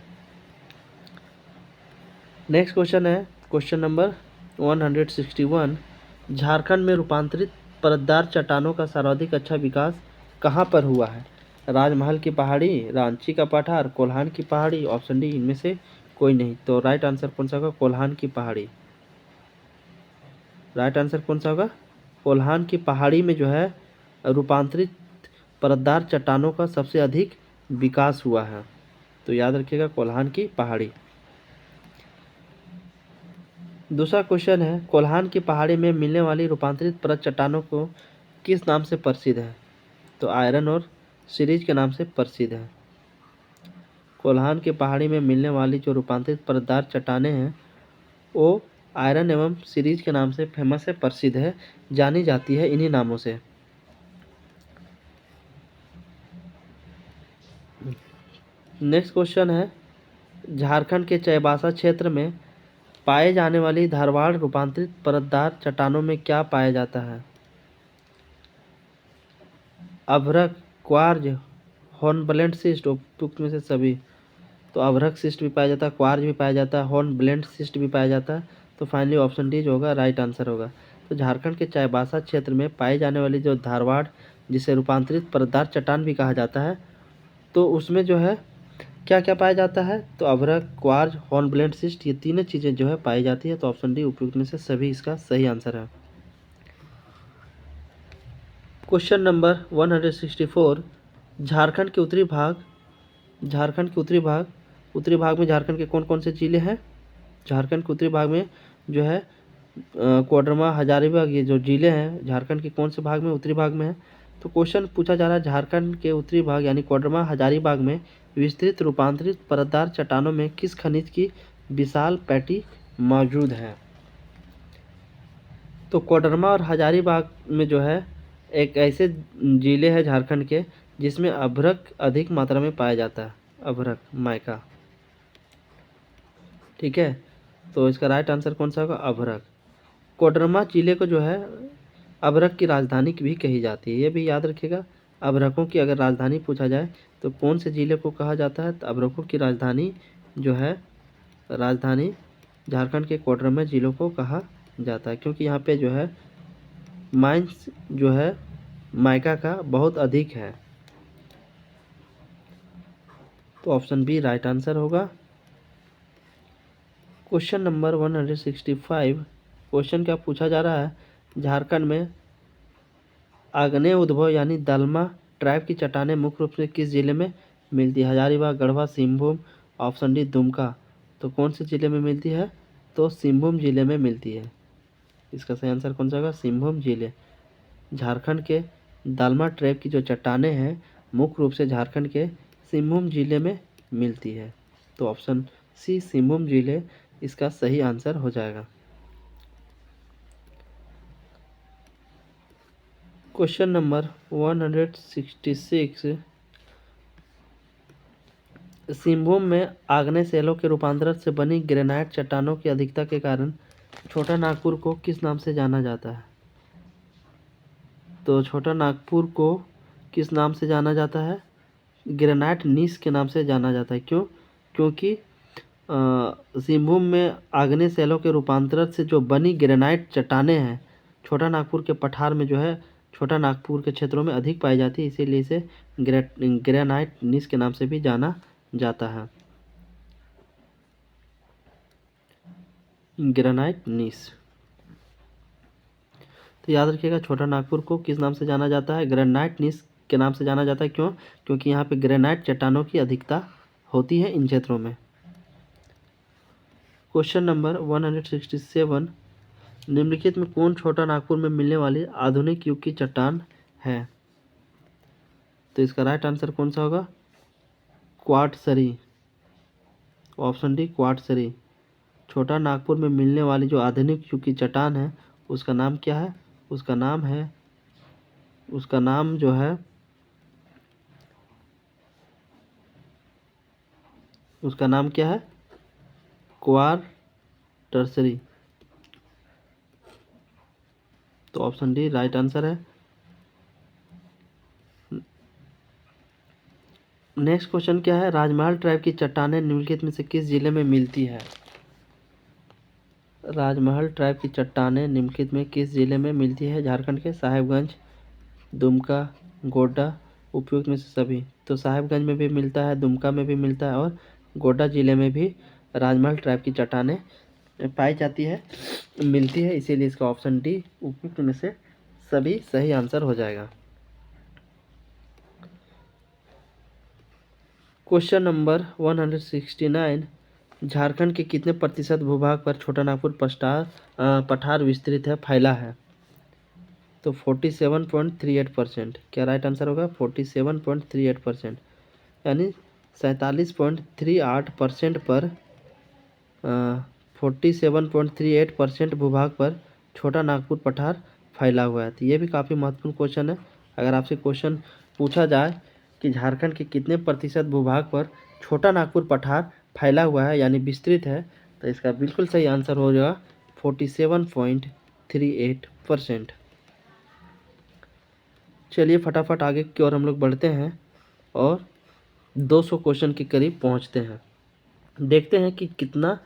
A: Next question है क्वेश्चन नंबर 161, झारखंड में रूपांतरित परतदार चट्टानों का सर्वाधिक अच्छा विकास कहाँ पर हुआ है। राजमहल की पहाड़ी, रांची का पठार, कोल्हान की पहाड़ी, ऑप्शन डी इनमें से कोई नहीं। तो राइट आंसर कौन सा होगा, कोल्हान की पहाड़ी। राइट आंसर कौन सा होगा, कोल्हान की पहाड़ी में जो है रूपांतरित परतदार चट्टानों का सबसे अधिक विकास हुआ है। तो याद रखिएगा कोल्हान की पहाड़ी। दूसरा क्वेश्चन है, कोल्हान की पहाड़ी में मिलने वाली रूपांतरित परत चट्टानों को किस नाम से प्रसिद्ध है। तो आयरन और सीरीज के नाम से प्रसिद्ध है। कोल्हान की पहाड़ी में मिलने वाली जो रूपांतरित परतदार चट्टानें हैं वो आयरन एवं सीरीज के नाम से फेमस है, प्रसिद्ध है, जानी जाती है इन्हीं नामों से। नेक्स्ट क्वेश्चन है, झारखंड के चाईबासा क्षेत्र में पाए जाने वाली धारवाड़ रूपांतरित परतदार चट्टानों में क्या पाया जाता है। अभ्रक, क्वार्ज, हॉर्नब्लेंड सिस्ट, उपयुक्त में से सभी। तो अभ्रक सिस्ट भी पाया जाता है, क्वार्ज भी पाया जाता है, हॉर्नब्लेंड सिस्ट भी पाया जाता है। तो फाइनली ऑप्शन डी जो होगा राइट आंसर होगा। तो झारखंड के चाईबासा क्षेत्र में पाई जाने वाली जो धारवाड़, जिसे रूपांतरित परतदार चट्टान भी कहा जाता है, तो उसमें जो है क्या क्या पाया जाता है। तो अभ्रक, क्वार्ज, हॉर्नब्लेंड सिस्ट, ये तीनों चीज़ें जो है पाई जाती है। तो ऑप्शन डी उपयुक्त में से सभी इसका सही आंसर है। क्वेश्चन नंबर 164, झारखंड के उत्तरी भाग में झारखंड के कौन कौन से जिले हैं। झारखंड के उत्तरी भाग में जो है कोडरमा, हजारीबाग, ये जो जिले हैं झारखंड के कौन से भाग में, उत्तरी भाग में है। तो क्वेश्चन पूछा जा रहा है, झारखंड के उत्तरी भाग यानी कोडरमा, हजारीबाग में विस्तृत रूपांतरित परतदार चट्टानों में किस खनिज की विशाल पैटी मौजूद है। तो कोडरमा और हजारीबाग में जो है एक ऐसे जिले हैं झारखंड के जिसमें अभ्रक अधिक मात्रा में पाया जाता है, अभ्रक मायका। ठीक है, तो इसका राइट आंसर कौन सा होगा? अभ्रक। कोडरमा जिले को जो है अभ्रक की राजधानी भी कही जाती है, ये भी याद रखिएगा। अभ्रकों की अगर राजधानी पूछा जाए तो कौन से जिले को कहा जाता है? तो अभ्रकों की राजधानी जो है, राजधानी झारखंड के कोडरमा जिलों को कहा जाता है, क्योंकि यहाँ पे जो है माइंस जो है माइका का बहुत अधिक है। तो ऑप्शन बी राइट आंसर होगा। Question number 165। क्वेश्चन क्या पूछा जा रहा है? झारखंड में आग्नेय उद्भव यानी दलमा ट्राइब की चट्टानें मुख्य रूप से किस जिले में मिलती है? Hazaribagh, Garhwa, Singhbhum, option D Dumka. तो कौन से जिले में मिलती है? तो सिंहभूम जिले में मिलती है। इसका सही आंसर कौन सा होगा? सिंहभूम जिले। झारखंड के दालमा ट्राइब की जो चट्टानें हैं मुख्य रूप से झारखंड के सिंहभूम जिले में मिलती है। तो ऑप्शन सी सिंहभूम जिले इसका सही आंसर हो जाएगा। Question number 166। सिंहभूम में आग्नेय शैलों के रूपांतरण से बनी ग्रेनाइट चट्टानों की अधिकता के कारण छोटा नागपुर को किस नाम से जाना जाता है? तो छोटा नागपुर को किस नाम से जाना जाता है? ग्रेनाइट नीस के नाम से जाना जाता है। क्यों? क्योंकि सिंहभूम में आग्नेय शैलों के रूपांतरण से जो बनी ग्रेनाइट चट्टानें हैं छोटा नागपुर के पठार में जो है छोटा नागपुर के क्षेत्रों में अधिक पाई जाती है, इसीलिए इसे ग्रेनाइट नीस के नाम से भी जाना जाता है। Granite gneiss. तो याद रखिएगा छोटा नागपुर को किस नाम से जाना जाता है? ग्रेनाइट नीस के नाम से जाना जाता है। क्यों? क्योंकि यहाँ पे ग्रेनाइट चट्टानों की अधिकता होती है इन क्षेत्रों में। Question number 167। निम्नलिखित में कौन छोटा नागपुर में मिलने वाली आधुनिक युग की चट्टान है? तो इसका राइट आंसर कौन सा होगा? क्वाटसरी। ऑप्शन डी क्वाटसरी। छोटा नागपुर में मिलने वाली जो आधुनिक युग की चट्टान है उसका नाम क्या है? उसका नाम जो है उसका नाम क्या है? क्वाटरसरी। तो ऑप्शन डी राइट आंसर है। नेक्स्ट क्वेश्चन क्या है? राजमहल ट्राइब की चट्टानें निम्नलिखित में से किस जिले में मिलती है? राजमहल ट्राइब की चट्टानें निम्नलिखित में किस जिले में मिलती है? झारखंड के साहेबगंज, दुमका, गोड्डा, उपयुक्त में से सभी। तो साहेबगंज में भी मिलता है, दुमका में भी मिलता है और गोड्डा जिले में भी राजमहल ट्राइब की चट्टानें पाई जाती है, मिलती है, इसीलिए इसका ऑप्शन डी उपयुक्त में से सभी सही आंसर हो जाएगा। Question number 169। झारखंड के कितने प्रतिशत भूभाग पर छोटा नागपुर पठार विस्तृत है, फैला है? तो 47.38%। क्या राइट आंसर होगा? 47.38%, यानी 47.38% पर 47.38% भूभाग पर छोटा नागपुर पठार फैला हुआ है। तो ये भी काफ़ी महत्वपूर्ण क्वेश्चन है। अगर आपसे क्वेश्चन पूछा जाए कि झारखंड के कितने प्रतिशत भूभाग पर छोटा नागपुर पठार फैला हुआ है यानी विस्तृत है, तो इसका बिल्कुल सही आंसर हो जाएगा 47.38%। चलिए फटाफट आगे की ओर हम लोग बढ़ते हैं और 200 क्वेश्चन के करीब पहुंचते हैं। देखते हैं कि कितना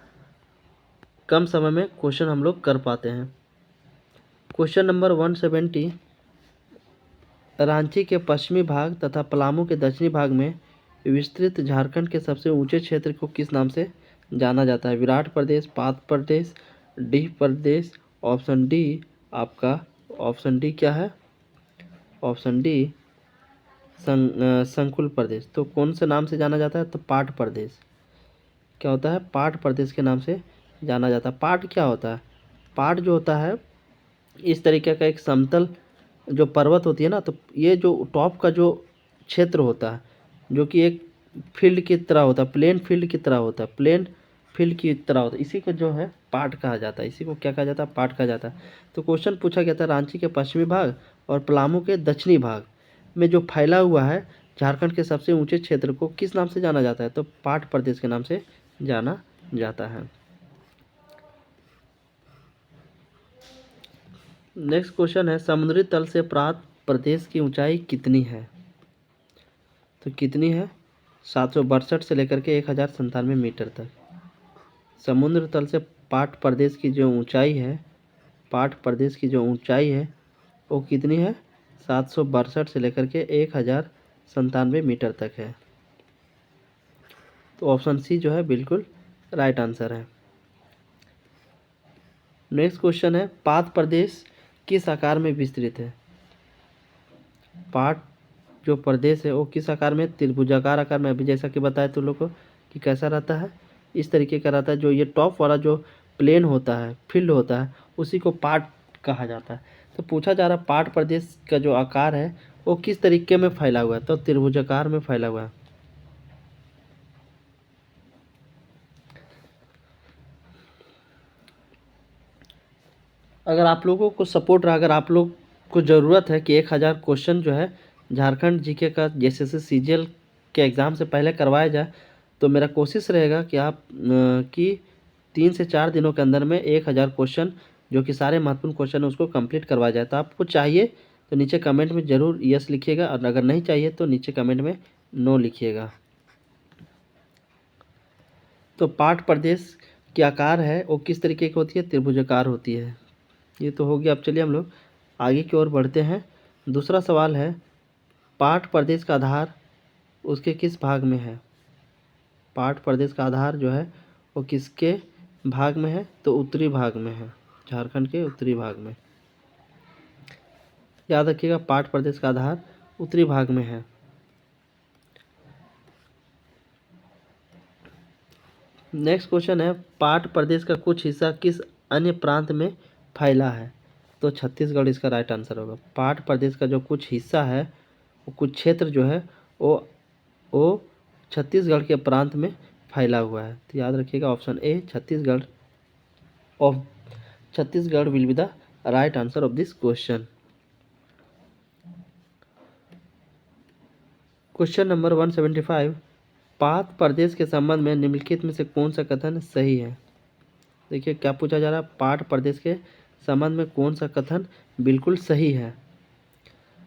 A: कम समय में क्वेश्चन हम लोग कर पाते हैं। Question number 170। रांची के पश्चिमी भाग तथा पलामू के दक्षिणी भाग में विस्तृत झारखंड के सबसे ऊंचे क्षेत्र को किस नाम से जाना जाता है? विराट प्रदेश, पात प्रदेश, डीह प्रदेश। ऑप्शन डी आपका ऑप्शन डी क्या है? ऑप्शन डी संकुल प्रदेश। तो कौन से नाम से जाना जाता है? तो पाट प्रदेश। क्या होता है? पाट प्रदेश के नाम से जाना जाता है। पाट क्या होता है? पाट जो होता है इस तरीके का एक समतल जो पर्वत होती है ना, तो ये जो टॉप का जो क्षेत्र होता है जो कि एक फील्ड की तरह होता है, प्लेन फील्ड की तरह होता है, प्लेन फील्ड की तरह होता है, इसी को जो है पाट कहा जाता है, इसी को क्या कहा जाता है, पाट कहा जाता है। तो क्वेश्चन पूछा गया था रांची के पश्चिमी भाग और पलामू के दक्षिणी भाग में जो फैला हुआ है झारखंड के सबसे ऊंचे क्षेत्र को किस नाम से जाना जाता है, तो पाट प्रदेश के नाम से जाना जाता है। नेक्स्ट क्वेश्चन है समुद्री तल से प्राप्त प्रदेश की ऊंचाई कितनी है, तो कितनी है, 762 से लेकर के 1097 मीटर तक। समुद्र तल से पाट प्रदेश की जो ऊंचाई है, पाट प्रदेश की जो ऊंचाई है वो कितनी है, 762 से लेकर के 1097 मीटर तक है। तो ऑप्शन सी जो है बिल्कुल राइट आंसर है। नेक्स्ट क्वेश्चन है पाट प्रदेश किस आकार में विस्तृत है, पाट जो प्रदेश है वो किस आकार में, त्रिभुजाकार आकार में। अभी जैसा कि बताया तुम लोग को कि कैसा रहता है, इस तरीके का रहता है। जो ये टॉप वाला जो प्लेन होता है, फील्ड होता है, उसी को पाट कहा जाता है। तो पूछा जा रहा है पाट प्रदेश का जो आकार है वो किस तरीके में फैला हुआ है, तो त्रिभुजाकार में फैला हुआ है। अगर आप लोगों को सपोर्ट रहा, अगर आप लोग को ज़रूरत है कि 1000 क्वेश्चन जो है झारखंड जीके का जैसे सीजीएल के एग्ज़ाम से पहले करवाया जाए, तो मेरा कोशिश रहेगा कि आप कि 3 से 4 दिनों के अंदर में 1000 क्वेश्चन जो कि सारे महत्वपूर्ण क्वेश्चन है उसको कंप्लीट करवाया जाए। तो आपको चाहिए तो नीचे कमेंट में ज़रूर यस लिखिएगा, और अगर नहीं चाहिए तो नीचे कमेंट में नो लिखिएगा। तो पाट प्रदेश की आकार है वो किस तरीके की होती है, त्रिभुजाकार होती है। ये तो हो गया। अब चलिए हम लोग आगे की ओर बढ़ते हैं। दूसरा सवाल है पाट प्रदेश का आधार उसके किस भाग में है, पाट प्रदेश का आधार जो है वो किसके भाग में है, तो उत्तरी भाग में है, झारखंड के उत्तरी भाग में। याद रखिएगा पाट प्रदेश का आधार उत्तरी भाग में है। नेक्स्ट क्वेश्चन है पाट प्रदेश का कुछ हिस्सा किस अन्य प्रांत में फैला है, तो छत्तीसगढ़ इसका राइट आंसर होगा। पाट प्रदेश का जो कुछ हिस्सा है वो कुछ क्षेत्र जो है वो छत्तीसगढ़ के प्रांत में फैला हुआ है। तो याद रखिएगा option A Chhattisgarh will be the right answer of this question. Question number 175 पाट प्रदेश के संबंध में निम्नलिखित में से कौन सा कथन सही है। देखिए क्या पूछा जा रहा है, पाट प्रदेश के संबंध में कौन सा कथन बिल्कुल सही है।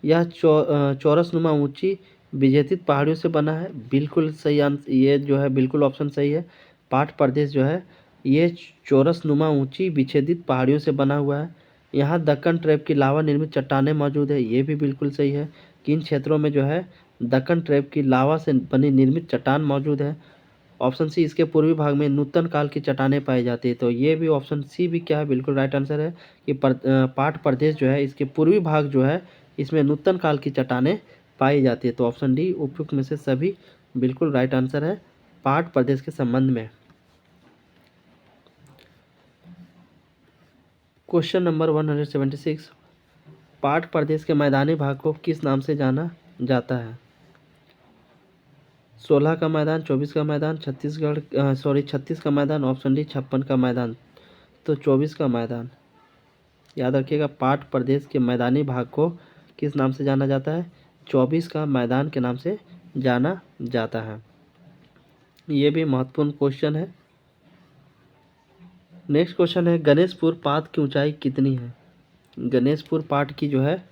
A: यह चौरस नुमा ऊंची विजेतित पहाड़ियों से बना है, बिल्कुल सही आंसर, ये जो है बिल्कुल ऑप्शन सही है। पाट प्रदेश जो है ये चौरस नुमा ऊंची विच्छेदित पहाड़ियों से बना हुआ है। यहाँ दक्कन ट्रैप की लावा निर्मित चट्टानें मौजूद है, ये भी बिल्कुल सही है। किन क्षेत्रों में जो है दक्कन ट्रैप की लावा से बनी निर्मित चट्टान मौजूद है। ऑप्शन सी इसके पूर्वी भाग में नूतन काल की चट्टानें पाई जाती है, तो ये भी ऑप्शन सी भी क्या है बिल्कुल राइट आंसर है कि पाट प्रदेश जो है इसके पूर्वी भाग जो है इसमें नूतन काल की चट्टानें पाई जाती है। तो ऑप्शन डी उपयुक्त में से सभी बिल्कुल राइट आंसर है पाट प्रदेश के संबंध में। क्वेश्चन नंबर 176 पाट प्रदेश के मैदानी भाग को किस नाम से जाना जाता है, 16 का मैदान, 24 का मैदान, 36 का मैदान, ऑप्शन डी 56 का मैदान। तो 24 का मैदान। याद रखिएगा पाट प्रदेश के मैदानी भाग को किस नाम से जाना जाता है, 24 का मैदान के नाम से जाना जाता है। ये भी महत्वपूर्ण क्वेश्चन है। नेक्स्ट क्वेश्चन है गणेशपुर पाट की ऊंचाई कितनी है, गणेशपुर पाट की जो है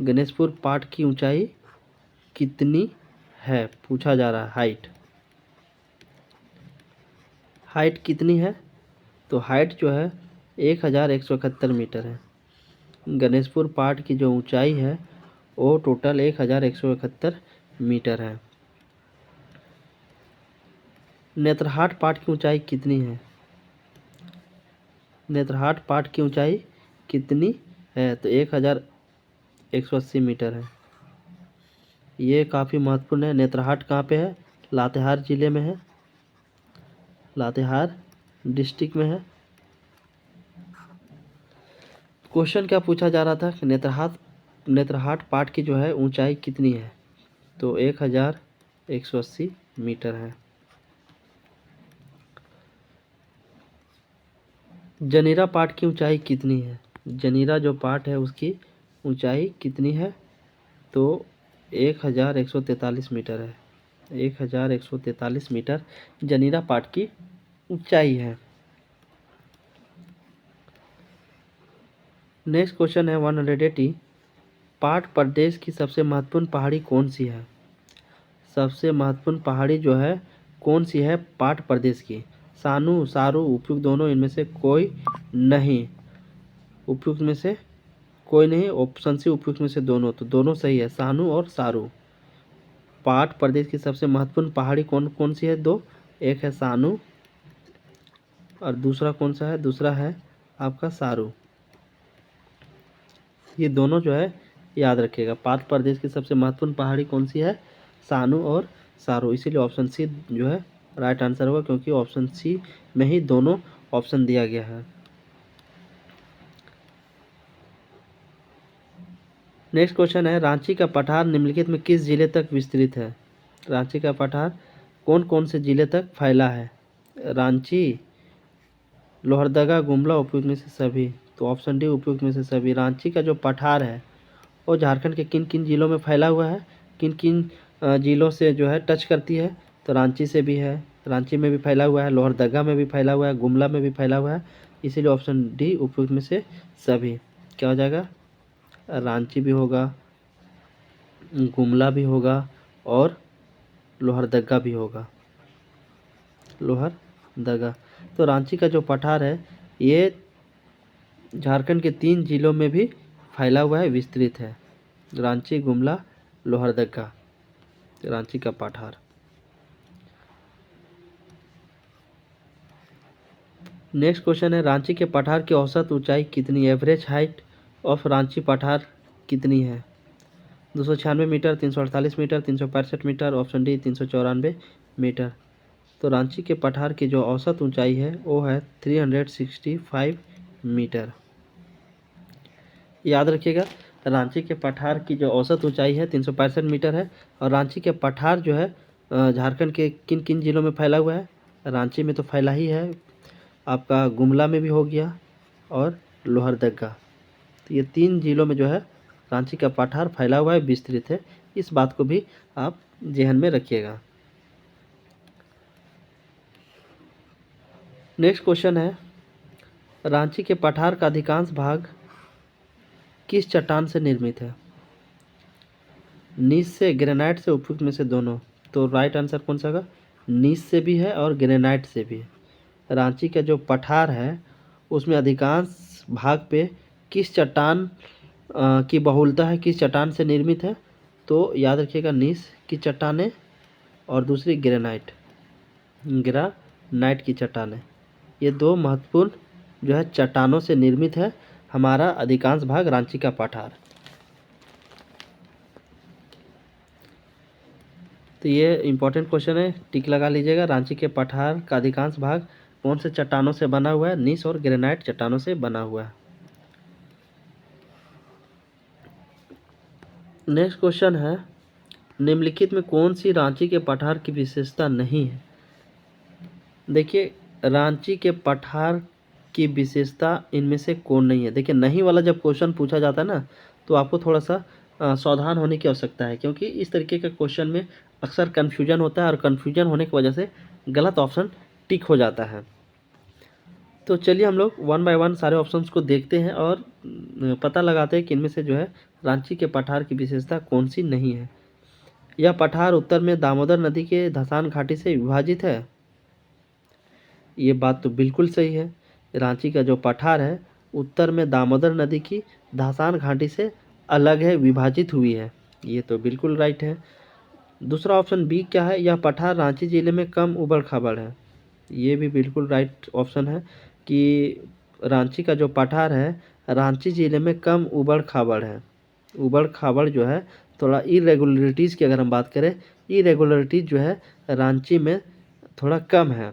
A: गणेशपुर पाट की ऊंचाई कितनी है पूछा जा रहा है। हाइट कितनी है, तो हाइट जो है 1171 मीटर है। गणेशपुर पाट की जो ऊंचाई है वो टोटल 1171 मीटर है। नेत्रहाट पाट की ऊंचाई कितनी है, नेत्रहाट पाट की ऊंचाई कितनी है, तो 1180 मीटर है। ये काफ़ी महत्वपूर्ण है। नेत्रहाट कहाँ पे है, लातेहार जिले में है, लातेहार डिस्ट्रिक्ट में है। क्वेश्चन क्या पूछा जा रहा था कि नेत्रहाट पाट की जो है ऊंचाई कितनी है, तो 1180 मीटर है। जनीरा पाठ की ऊंचाई कितनी है? जनीरा जो पाठ है उसकी ऊंचाई कितनी है? तो 1143 मीटर है। 1143 मीटर जनीरा पाठ की ऊंचाई है। नेक्स्ट क्वेश्चन है 180। पाठ प्रदेश की सबसे महत्वपूर्ण पहाड़ी कौन सी है? सबसे महत्वपूर्ण पहाड़ी जो है कौन सी है पाठ प्रदेश की? सानू, सारू, उपयुक्त दोनों, इनमें से कोई नहीं। उपयुक्त में से कोई नहीं, ऑप्शन सी उपयुक्त में से दोनों, तो दोनों सही है, सानू और सारू। पाठ प्रदेश की सबसे महत्वपूर्ण पहाड़ी कौन कौन सी है? दो, एक है सानू और दूसरा कौन सा है? दूसरा है आपका सारू। ये दोनों जो है याद रखिएगा। पाठ प्रदेश की सबसे महत्वपूर्ण पहाड़ी कौन सी है? सानू और सारू। इसीलिए ऑप्शन सी जो है राइट आंसर होगा, क्योंकि ऑप्शन सी में ही दोनों ऑप्शन दिया गया है। नेक्स्ट क्वेश्चन है रांची का पठार निम्नलिखित में किस जिले तक विस्तृत है? रांची का पठार कौन कौन से जिले तक फैला है? रांची, लोहरदगा, गुमला, उपयुक्त में से सभी। तो ऑप्शन डी उपयुक्त में से सभी। रांची का जो पठार है वो झारखंड के किन किन जिलों में फैला हुआ है, किन किन जिलों से जो है टच करती है? तो रांची से भी है, रांची में भी फैला हुआ है, लोहरदगा में भी फैला हुआ है, गुमला में भी फैला हुआ है। इसीलिए ऑप्शन डी उपयुक्त में से सभी क्या हो जाएगा? रांची भी होगा, गुमला भी होगा और लोहरदगा भी होगा। लोहरदगा। तो रांची का जो पठार है ये झारखंड के 3 जिलों में भी फैला हुआ है, विस्तृत है। रांची, गुमला, लोहरदगा, रांची का पठार। नेक्स्ट क्वेश्चन है रांची के पठार की औसत ऊंचाई कितनी? एवरेज हाइट ऑफ रांची पठार कितनी है? 296 metre, 348 metre, 365 metre, option D 394 metre. तो रांची के पठार की जो औसत ऊंचाई है वो है 365 मीटर। याद रखिएगा, रांची के पठार की जो औसत ऊंचाई है 365 मीटर है। और रांची के पठार जो है झारखंड के किन किन जिलों में फैला हुआ है? रांची में तो फैला ही है, आपका गुमला में भी हो गया और लोहरदगा। तो ये 3 जिलों में जो है रांची का पठार फैला हुआ है, विस्तृत है। इस बात को भी आप ध्यान में रखिएगा। नेक्स्ट क्वेश्चन है रांची के पठार का अधिकांश भाग किस चट्टान से निर्मित है? नीस से, ग्रेनाइट से, उपयुक्त में से दोनों। तो राइट आंसर कौन सा होगा? नीस से भी है और ग्रेनाइट से भी है। रांची का जो पठार है उसमें अधिकांश भाग पे किस चट्टान की बहुलता है, किस चट्टान से निर्मित है? तो याद रखिएगा, नीस की चट्टानें और दूसरी ग्रेनाइट, ग्रेनाइट की चट्टानें। ये दो महत्वपूर्ण जो है चट्टानों से निर्मित है हमारा अधिकांश भाग रांची का पठार। तो ये इम्पोर्टेंट क्वेश्चन है, टिक लगा लीजिएगा। रांची के पठार का अधिकांश भाग कौन से चट्टानों से बना हुआ है? नीस और ग्रेनाइट चट्टानों से बना हुआ है। नेक्स्ट क्वेश्चन है निम्नलिखित में कौन सी रांची के पठार की विशेषता नहीं है? देखिए, रांची के पठार की विशेषता इनमें से कौन नहीं है? देखिए, नहीं वाला जब क्वेश्चन पूछा जाता है ना, तो आपको थोड़ा सा सावधान होने की आवश्यकता है, क्योंकि इस तरीके के क्वेश्चन में अक्सर कन्फ्यूजन होता है और कन्फ्यूजन होने की वजह से गलत ऑप्शन टिक हो जाता है। तो चलिए हम लोग वन बाय वन सारे ऑप्शंस को देखते हैं और पता लगाते हैं कि इनमें से जो है रांची के पठार की विशेषता कौन सी नहीं है। यह पठार उत्तर में दामोदर नदी के धसान घाटी से विभाजित है। ये बात तो बिल्कुल सही है। रांची का जो पठार है उत्तर में दामोदर नदी की धासान घाटी से अलग है, विभाजित हुई है। ये तो बिल्कुल राइट है। दूसरा ऑप्शन बी क्या है? यह पठार रांची जिले में कम उबड़ खाबड़ है। ये भी बिल्कुल राइट ऑप्शन है कि रांची का जो पठार है रांची जिले में कम उबड़ खाबड़ है। उबड़ खाबड़ जो है थोड़ा इरेगुलरिटीज़ की अगर हम बात करें, इरेगुलरिटीज़ जो है रांची में थोड़ा कम है।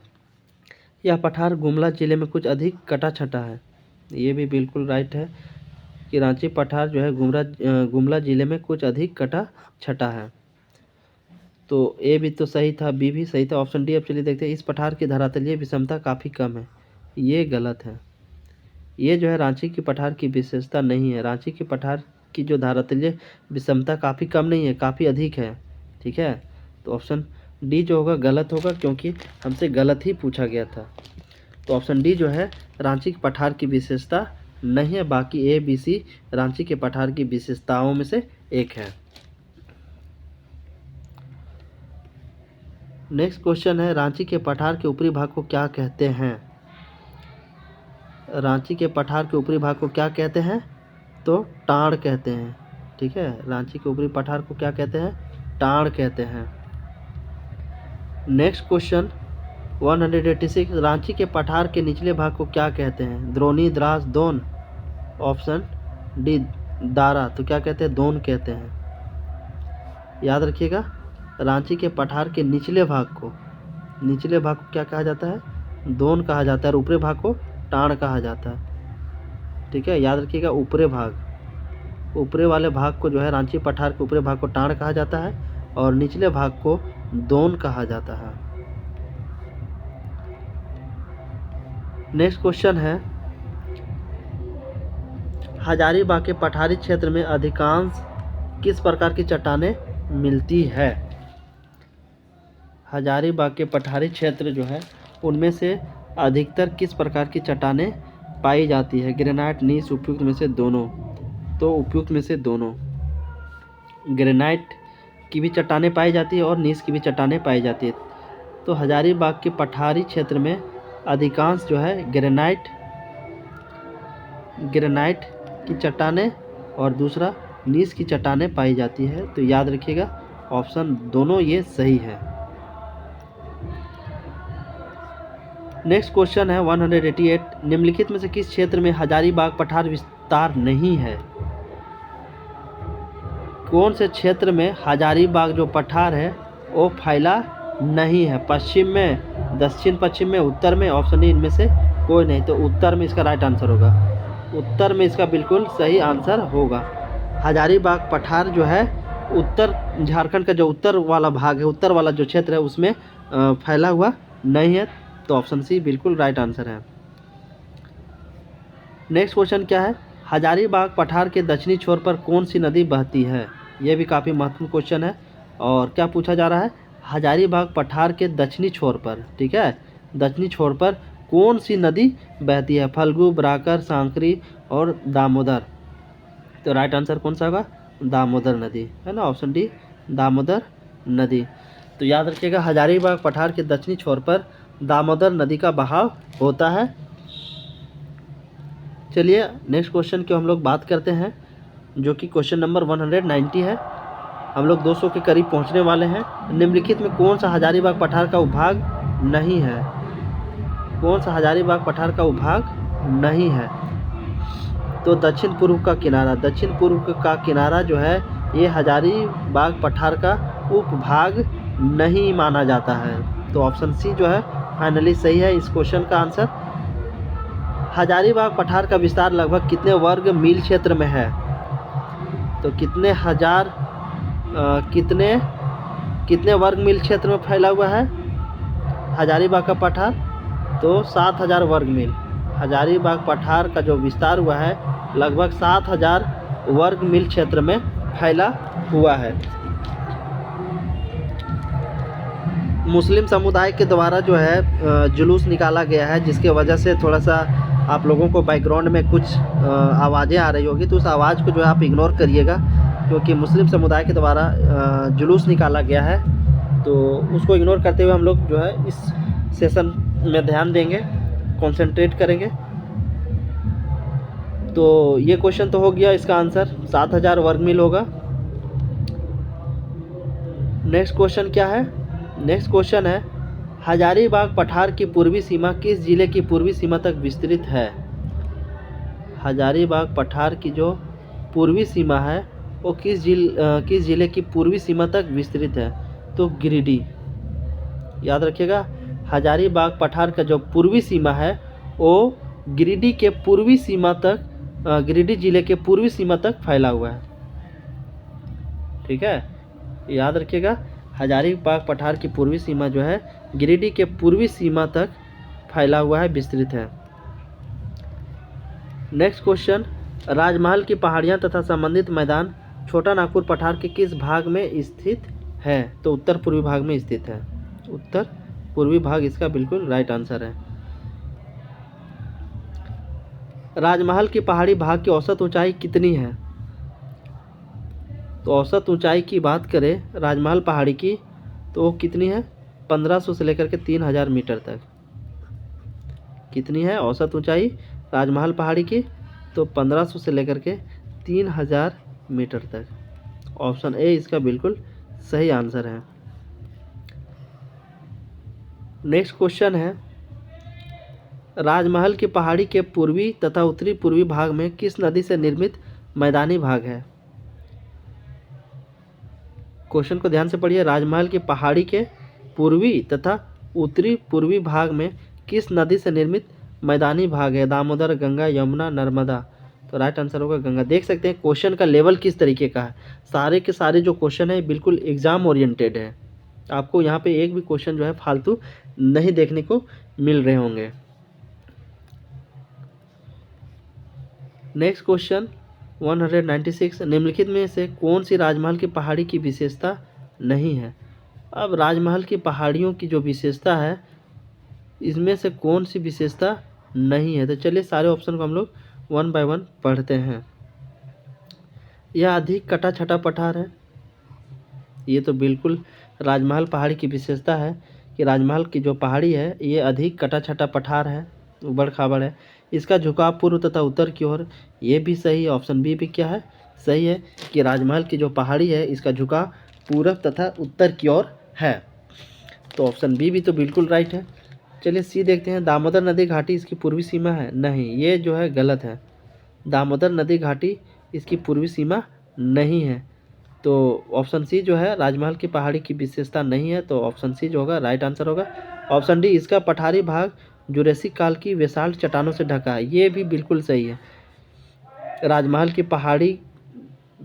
A: यह पठार गुमला जिले में कुछ अधिक कटा छटा है। ये भी बिल्कुल राइट है कि रांची पठार जो है गुमला जिले में कुछ अधिक कटा छटा है। तो ए भी तो सही था, बी भी सही था, ऑप्शन डी। अब चलिए देखते हैं, इस पठार की धरातलीय विषमता काफ़ी कम है। ये गलत है। ये जो है रांची की पठार की विशेषता नहीं है। रांची की पठार की जो धरातलीय विषमता काफ़ी कम नहीं है, काफ़ी अधिक है। ठीक है, तो ऑप्शन डी जो होगा गलत होगा, क्योंकि हमसे गलत ही पूछा गया था। तो ऑप्शन डी जो है रांची के पठार की विशेषता नहीं है। बाकी ए बी सी रांची के पठार की विशेषताओं में से एक है। नेक्स्ट क्वेश्चन है, रांची के पठार के ऊपरी भाग को क्या कहते हैं? रांची के पठार के ऊपरी भाग को क्या कहते हैं? तो टाड़ कहते हैं। ठीक है, रांची के ऊपरी पठार को क्या कहते हैं? टाड़ कहते हैं। नेक्स्ट क्वेश्चन 186, रांची के पठार के निचले भाग को क्या कहते हैं? द्रोणी, द्रास, दोन। Option D Dara. तो क्या कहते हैं? दोन कहते हैं। याद रखिएगा, रांची के पठार के निचले भाग को क्या कहा जाता है? दोन कहा जाता है, और ऊपरी भाग को टाड़ कहा जाता है। ठीक है, याद रखिएगा, ऊपरे वाले भाग को जो है रांची पठार के ऊपरी भाग को टाड़ कहा जाता है, और निचले भाग को दोन कहा जाता है। नेक्स्ट क्वेश्चन है, हजारीबाग के पठारी क्षेत्र में अधिकांश किस प्रकार की चट्टानें मिलती है? हजारीबाग के पठारी क्षेत्र जो है उनमें से अधिकतर किस प्रकार की चट्टानें पाई जाती है? ग्रेनाइट, नीस, उपयुक्त में से दोनों। तो उपयुक्त में से दोनों। ग्रेनाइट की भी चट्टानें पाई जाती है और नीस की भी चट्टानें पाई जाती है। तो हजारीबाग के पठारी क्षेत्र में अधिकांश जो है ग्रेनाइट की चट्टानें और दूसरा नीस की चट्टानें पाई जाती है। तो याद रखिएगा, ऑप्शन दोनों ये सही है। नेक्स्ट क्वेश्चन है 188, निम्नलिखित में से किस क्षेत्र में हजारीबाग पठार विस्तार नहीं है? कौन से क्षेत्र में हजारीबाग जो पठार है वो फैला नहीं है? पश्चिम में, दक्षिण पश्चिम में, उत्तर में? ऑप्शन डी इनमें से कोई नहीं। तो उत्तर में इसका राइट आंसर होगा। उत्तर में इसका बिल्कुल सही आंसर होगा। हजारीबाग पठार जो है उत्तर झारखंड का जो उत्तर वाला भाग है, उत्तर वाला जो क्षेत्र है उसमें फैला हुआ नहीं है। तो ऑप्शन सी बिल्कुल राइट आंसर है। नेक्स्ट क्वेश्चन क्या है, हजारीबाग पठार के दक्षिणी छोर पर कौन सी नदी बहती है? यह भी काफ़ी महत्वपूर्ण क्वेश्चन है। और क्या पूछा जा रहा है? हजारीबाग पठार के दक्षिणी छोर पर, ठीक है, दक्षिणी छोर पर कौन सी नदी बहती है? फल्गु, बराकर, सांकरी और दामोदर। तो राइट आंसर कौन सा होगा? दामोदर नदी, है ना, ऑप्शन डी दामोदर नदी। तो याद रखिएगा, हजारीबाग पठार के दक्षिणी छोर पर दामोदर नदी का बहाव होता है। चलिए नेक्स्ट क्वेश्चन की हम लोग बात करते हैं, जो कि क्वेश्चन नंबर 190 है। हम लोग 200 के करीब पहुंचने वाले हैं। निम्नलिखित में कौन सा हजारीबाग पठार का उपभाग नहीं है? कौन सा हजारीबाग पठार का उपभाग नहीं है? तो दक्षिण पूर्व का किनारा। दक्षिण पूर्व का किनारा जो है ये हजारीबाग पठार का उपभाग नहीं माना जाता है। तो ऑप्शन सी जो है फाइनली सही है इस क्वेश्चन का आंसर। हजारीबाग पठार का विस्तार लगभग कितने वर्ग मील क्षेत्र में है? तो कितने वर्ग मील क्षेत्र में फैला हुआ है हजारीबाग का पठार? तो 7000 वर्ग मील। हजारीबाग पठार का जो विस्तार हुआ है लगभग 7000 वर्ग मील क्षेत्र में फैला हुआ है। मुस्लिम समुदाय के द्वारा जो है जुलूस निकाला गया है, जिसके वजह से थोड़ा सा आप लोगों को बैकग्राउंड में कुछ आवाज़ें आ रही होगी, तो उस आवाज़ को जो है आप इग्नोर करिएगा, क्योंकि मुस्लिम समुदाय के द्वारा जुलूस निकाला गया है। तो उसको इग्नोर करते हुए हम लोग जो है इस सेशन में ध्यान देंगे, कंसंट्रेट करेंगे। तो ये क्वेश्चन तो हो गया, इसका आंसर 7000 वर्ग मील होगा। नेक्स्ट क्वेश्चन क्या है? नेक्स्ट क्वेश्चन है, हजारीबाग पठार की पूर्वी सीमा किस जिले की पूर्वी सीमा तक विस्तृत है? हजारीबाग पठार की जो पूर्वी सीमा है वो किस जिले की पूर्वी सीमा तक विस्तृत है? तो गिरिडीह। याद रखिएगा, हजारीबाग पठार का जो पूर्वी सीमा है वो गिरिडीह के पूर्वी सीमा तक, गिरिडीह जिले के पूर्वी सीमा तक फैला हुआ है। ठीक है, याद रखिएगा, हजारीबाग पठार की पूर्वी सीमा जो है गिरिडीह के पूर्वी सीमा तक फैला हुआ है, विस्तृत है। नेक्स्ट क्वेश्चन, राजमहल की पहाड़ियाँ तथा संबंधित मैदान छोटा नागपुर पठार के किस भाग में स्थित है? तो उत्तर पूर्वी भाग में स्थित है। उत्तर पूर्वी भाग इसका बिल्कुल राइट आंसर है। राजमहल की पहाड़ी भाग की औसत ऊंचाई कितनी है? तो औसत ऊंचाई की बात करें राजमहल पहाड़ी की तो वो कितनी है? 1500 से लेकर के 3000 मीटर तक। कितनी है औसत ऊंचाई राजमहल पहाड़ी की? तो 1500 से लेकर के 3000 मीटर तक। ऑप्शन ए इसका बिल्कुल सही आंसर है। नेक्स्ट क्वेश्चन है, राजमहल की पहाड़ी के पूर्वी तथा उत्तरी पूर्वी भाग में किस नदी से निर्मित मैदानी भाग है? क्वेश्चन को ध्यान से पढ़िए। राजमहल की पहाड़ी के पूर्वी तथा उत्तरी पूर्वी भाग में किस नदी से निर्मित मैदानी भाग है? दामोदर, गंगा, यमुना, नर्मदा। तो राइट आंसर होगा गंगा। देख सकते हैं क्वेश्चन का लेवल किस तरीके का है। सारे के सारे जो क्वेश्चन है बिल्कुल एग्जाम ओरिएंटेड है। आपको यहाँ पे एक भी क्वेश्चन जो है फालतू नहीं देखने को मिल रहे होंगे। नेक्स्ट क्वेश्चन 196, निम्नलिखित में से कौन सी राजमहल की पहाड़ी की विशेषता नहीं है? अब राजमहल की पहाड़ियों की जो विशेषता है इसमें से कौन सी विशेषता नहीं है? तो चलिए सारे ऑप्शन को हम लोग वन बाय वन पढ़ते हैं। यह अधिक कटा छटा पठार है। ये तो बिल्कुल राजमहल पहाड़ी की विशेषता है कि राजमहल की जो पहाड़ी है ये अधिक कटा छटा पठार है, उबड़ खाबड़ है। इसका झुकाव पूर्व तथा उत्तर की ओर, ये भी सही है। ऑप्शन बी भी क्या है? सही है कि राजमहल की जो पहाड़ी है इसका झुकाव पूर्व तथा उत्तर की ओर है। तो ऑप्शन बी भी तो बिल्कुल राइट है। चलिए सी देखते हैं, दामोदर नदी घाटी इसकी पूर्वी सीमा है? नहीं, ये जो है गलत है। दामोदर नदी घाटी इसकी पूर्वी सीमा नहीं है। तो ऑप्शन सी जो है राजमहल की पहाड़ी की विशेषता नहीं है। तो ऑप्शन सी जो होगा राइट आंसर होगा। ऑप्शन डी, इसका पठारी भाग जुरेसिक काल की बेसाल्ट चट्टानों से ढका है। ये भी बिल्कुल सही है। राजमहल की पहाड़ी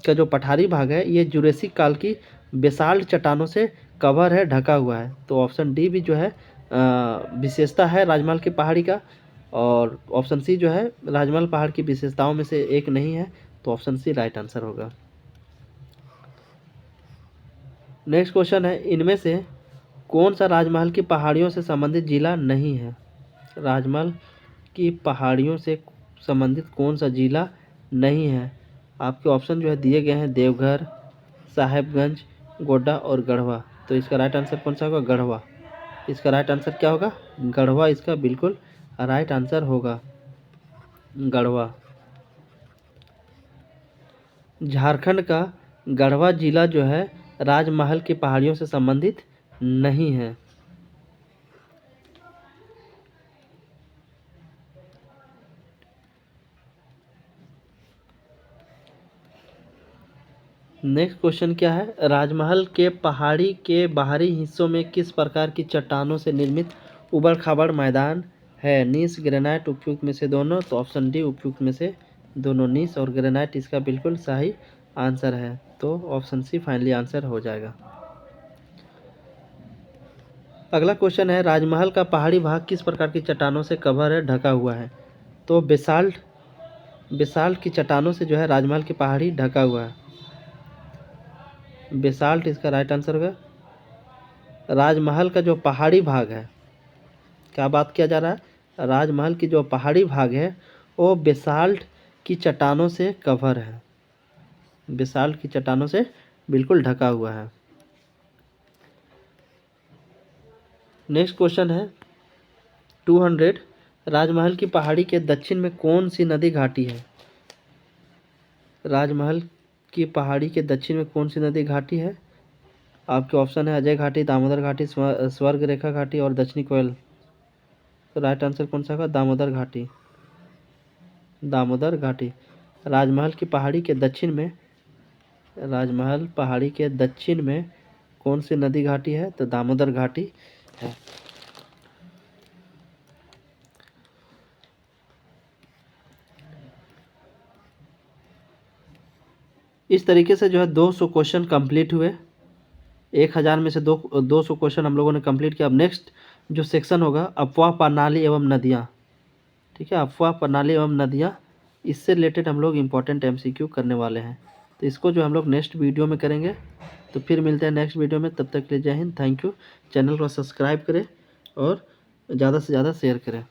A: का जो पठारी भाग है ये जुरेसिक काल की बेसाल्ट चट्टानों से कवर है, ढका हुआ है। तो ऑप्शन डी भी जो है विशेषता है राजमहल की पहाड़ी का। और ऑप्शन सी जो है राजमहल पहाड़ की विशेषताओं में से एक नहीं है। तो ऑप्शन सी राइट आंसर होगा। नेक्स्ट क्वेश्चन है, इनमें से कौन सा राजमहल की पहाड़ियों से संबंधित जिला नहीं है? राजमहल की पहाड़ियों से संबंधित कौन सा जिला नहीं है? आपके ऑप्शन जो है दिए गए हैं, देवघर, साहेबगंज, गोड्डा और गढ़वा। तो इसका राइट आंसर कौन सा होगा? गढ़वा। इसका राइट आंसर क्या होगा? गढ़वा इसका बिल्कुल राइट आंसर होगा, गढ़वा। झारखंड का गढ़वा जिला जो है राजमहल की पहाड़ियों से संबंधित नहीं है। नेक्स्ट क्वेश्चन क्या है, राजमहल के पहाड़ी के बाहरी हिस्सों में किस प्रकार की चट्टानों से निर्मित उबड़ खाबड़ मैदान है? नीस, ग्रेनाइट, उपयुक्त में से दोनों। तो ऑप्शन डी उपयुक्त में से दोनों, नीस और ग्रेनाइट इसका बिल्कुल सही आंसर है। तो ऑप्शन सी फाइनली आंसर हो जाएगा। अगला क्वेश्चन है, राजमहल का पहाड़ी भाग किस प्रकार की चट्टानों से कवर है, ढका हुआ है? तो बेसाल्ट की चट्टानों से जो है राजमहल की पहाड़ी ढका हुआ है। बेसाल्ट इसका राइट आंसर होगा। राजमहल का जो पहाड़ी भाग है, क्या बात किया जा रहा है? राजमहल की जो पहाड़ी भाग है वो बेसाल्ट की चट्टानों से कवर है, बेसाल्ट की चट्टानों से बिल्कुल ढका हुआ है। नेक्स्ट क्वेश्चन है 200, राजमहल की पहाड़ी के दक्षिण में कौन सी नदी घाटी है? राजमहल की पहाड़ी के दक्षिण में कौन सी नदी घाटी है? आपके ऑप्शन है अजय घाटी, दामोदर घाटी, स्वर्ग रेखा घाटी और दक्षिणी कोयल। तो राइट आंसर कौन सा होगा? दामोदर घाटी, दामोदर घाटी। राजमहल की पहाड़ी के दक्षिण में, राजमहल पहाड़ी के दक्षिण में कौन सी नदी घाटी है? तो दामोदर घाटी है। इस तरीके से जो है 200 क्वेश्चन कंप्लीट हुए। 1000 में से 200 क्वेश्चन हम लोगों ने कंप्लीट किया। अब नेक्स्ट जो सेक्शन होगा, अफवाह प्रणाली एवं नदियाँ। ठीक है, अफवाह प्रणाली एवं नदियाँ इससे रिलेटेड हम लोग इम्पोर्टेंट MCQ करने वाले हैं। तो इसको जो हम लोग नेक्स्ट वीडियो में करेंगे। तो फिर मिलते हैं नेक्स्ट वीडियो में, तब तक के लिए जय हिंद, थैंक यू। चैनल को सब्सक्राइब करें और ज़्यादा से ज़्यादा शेयर करें।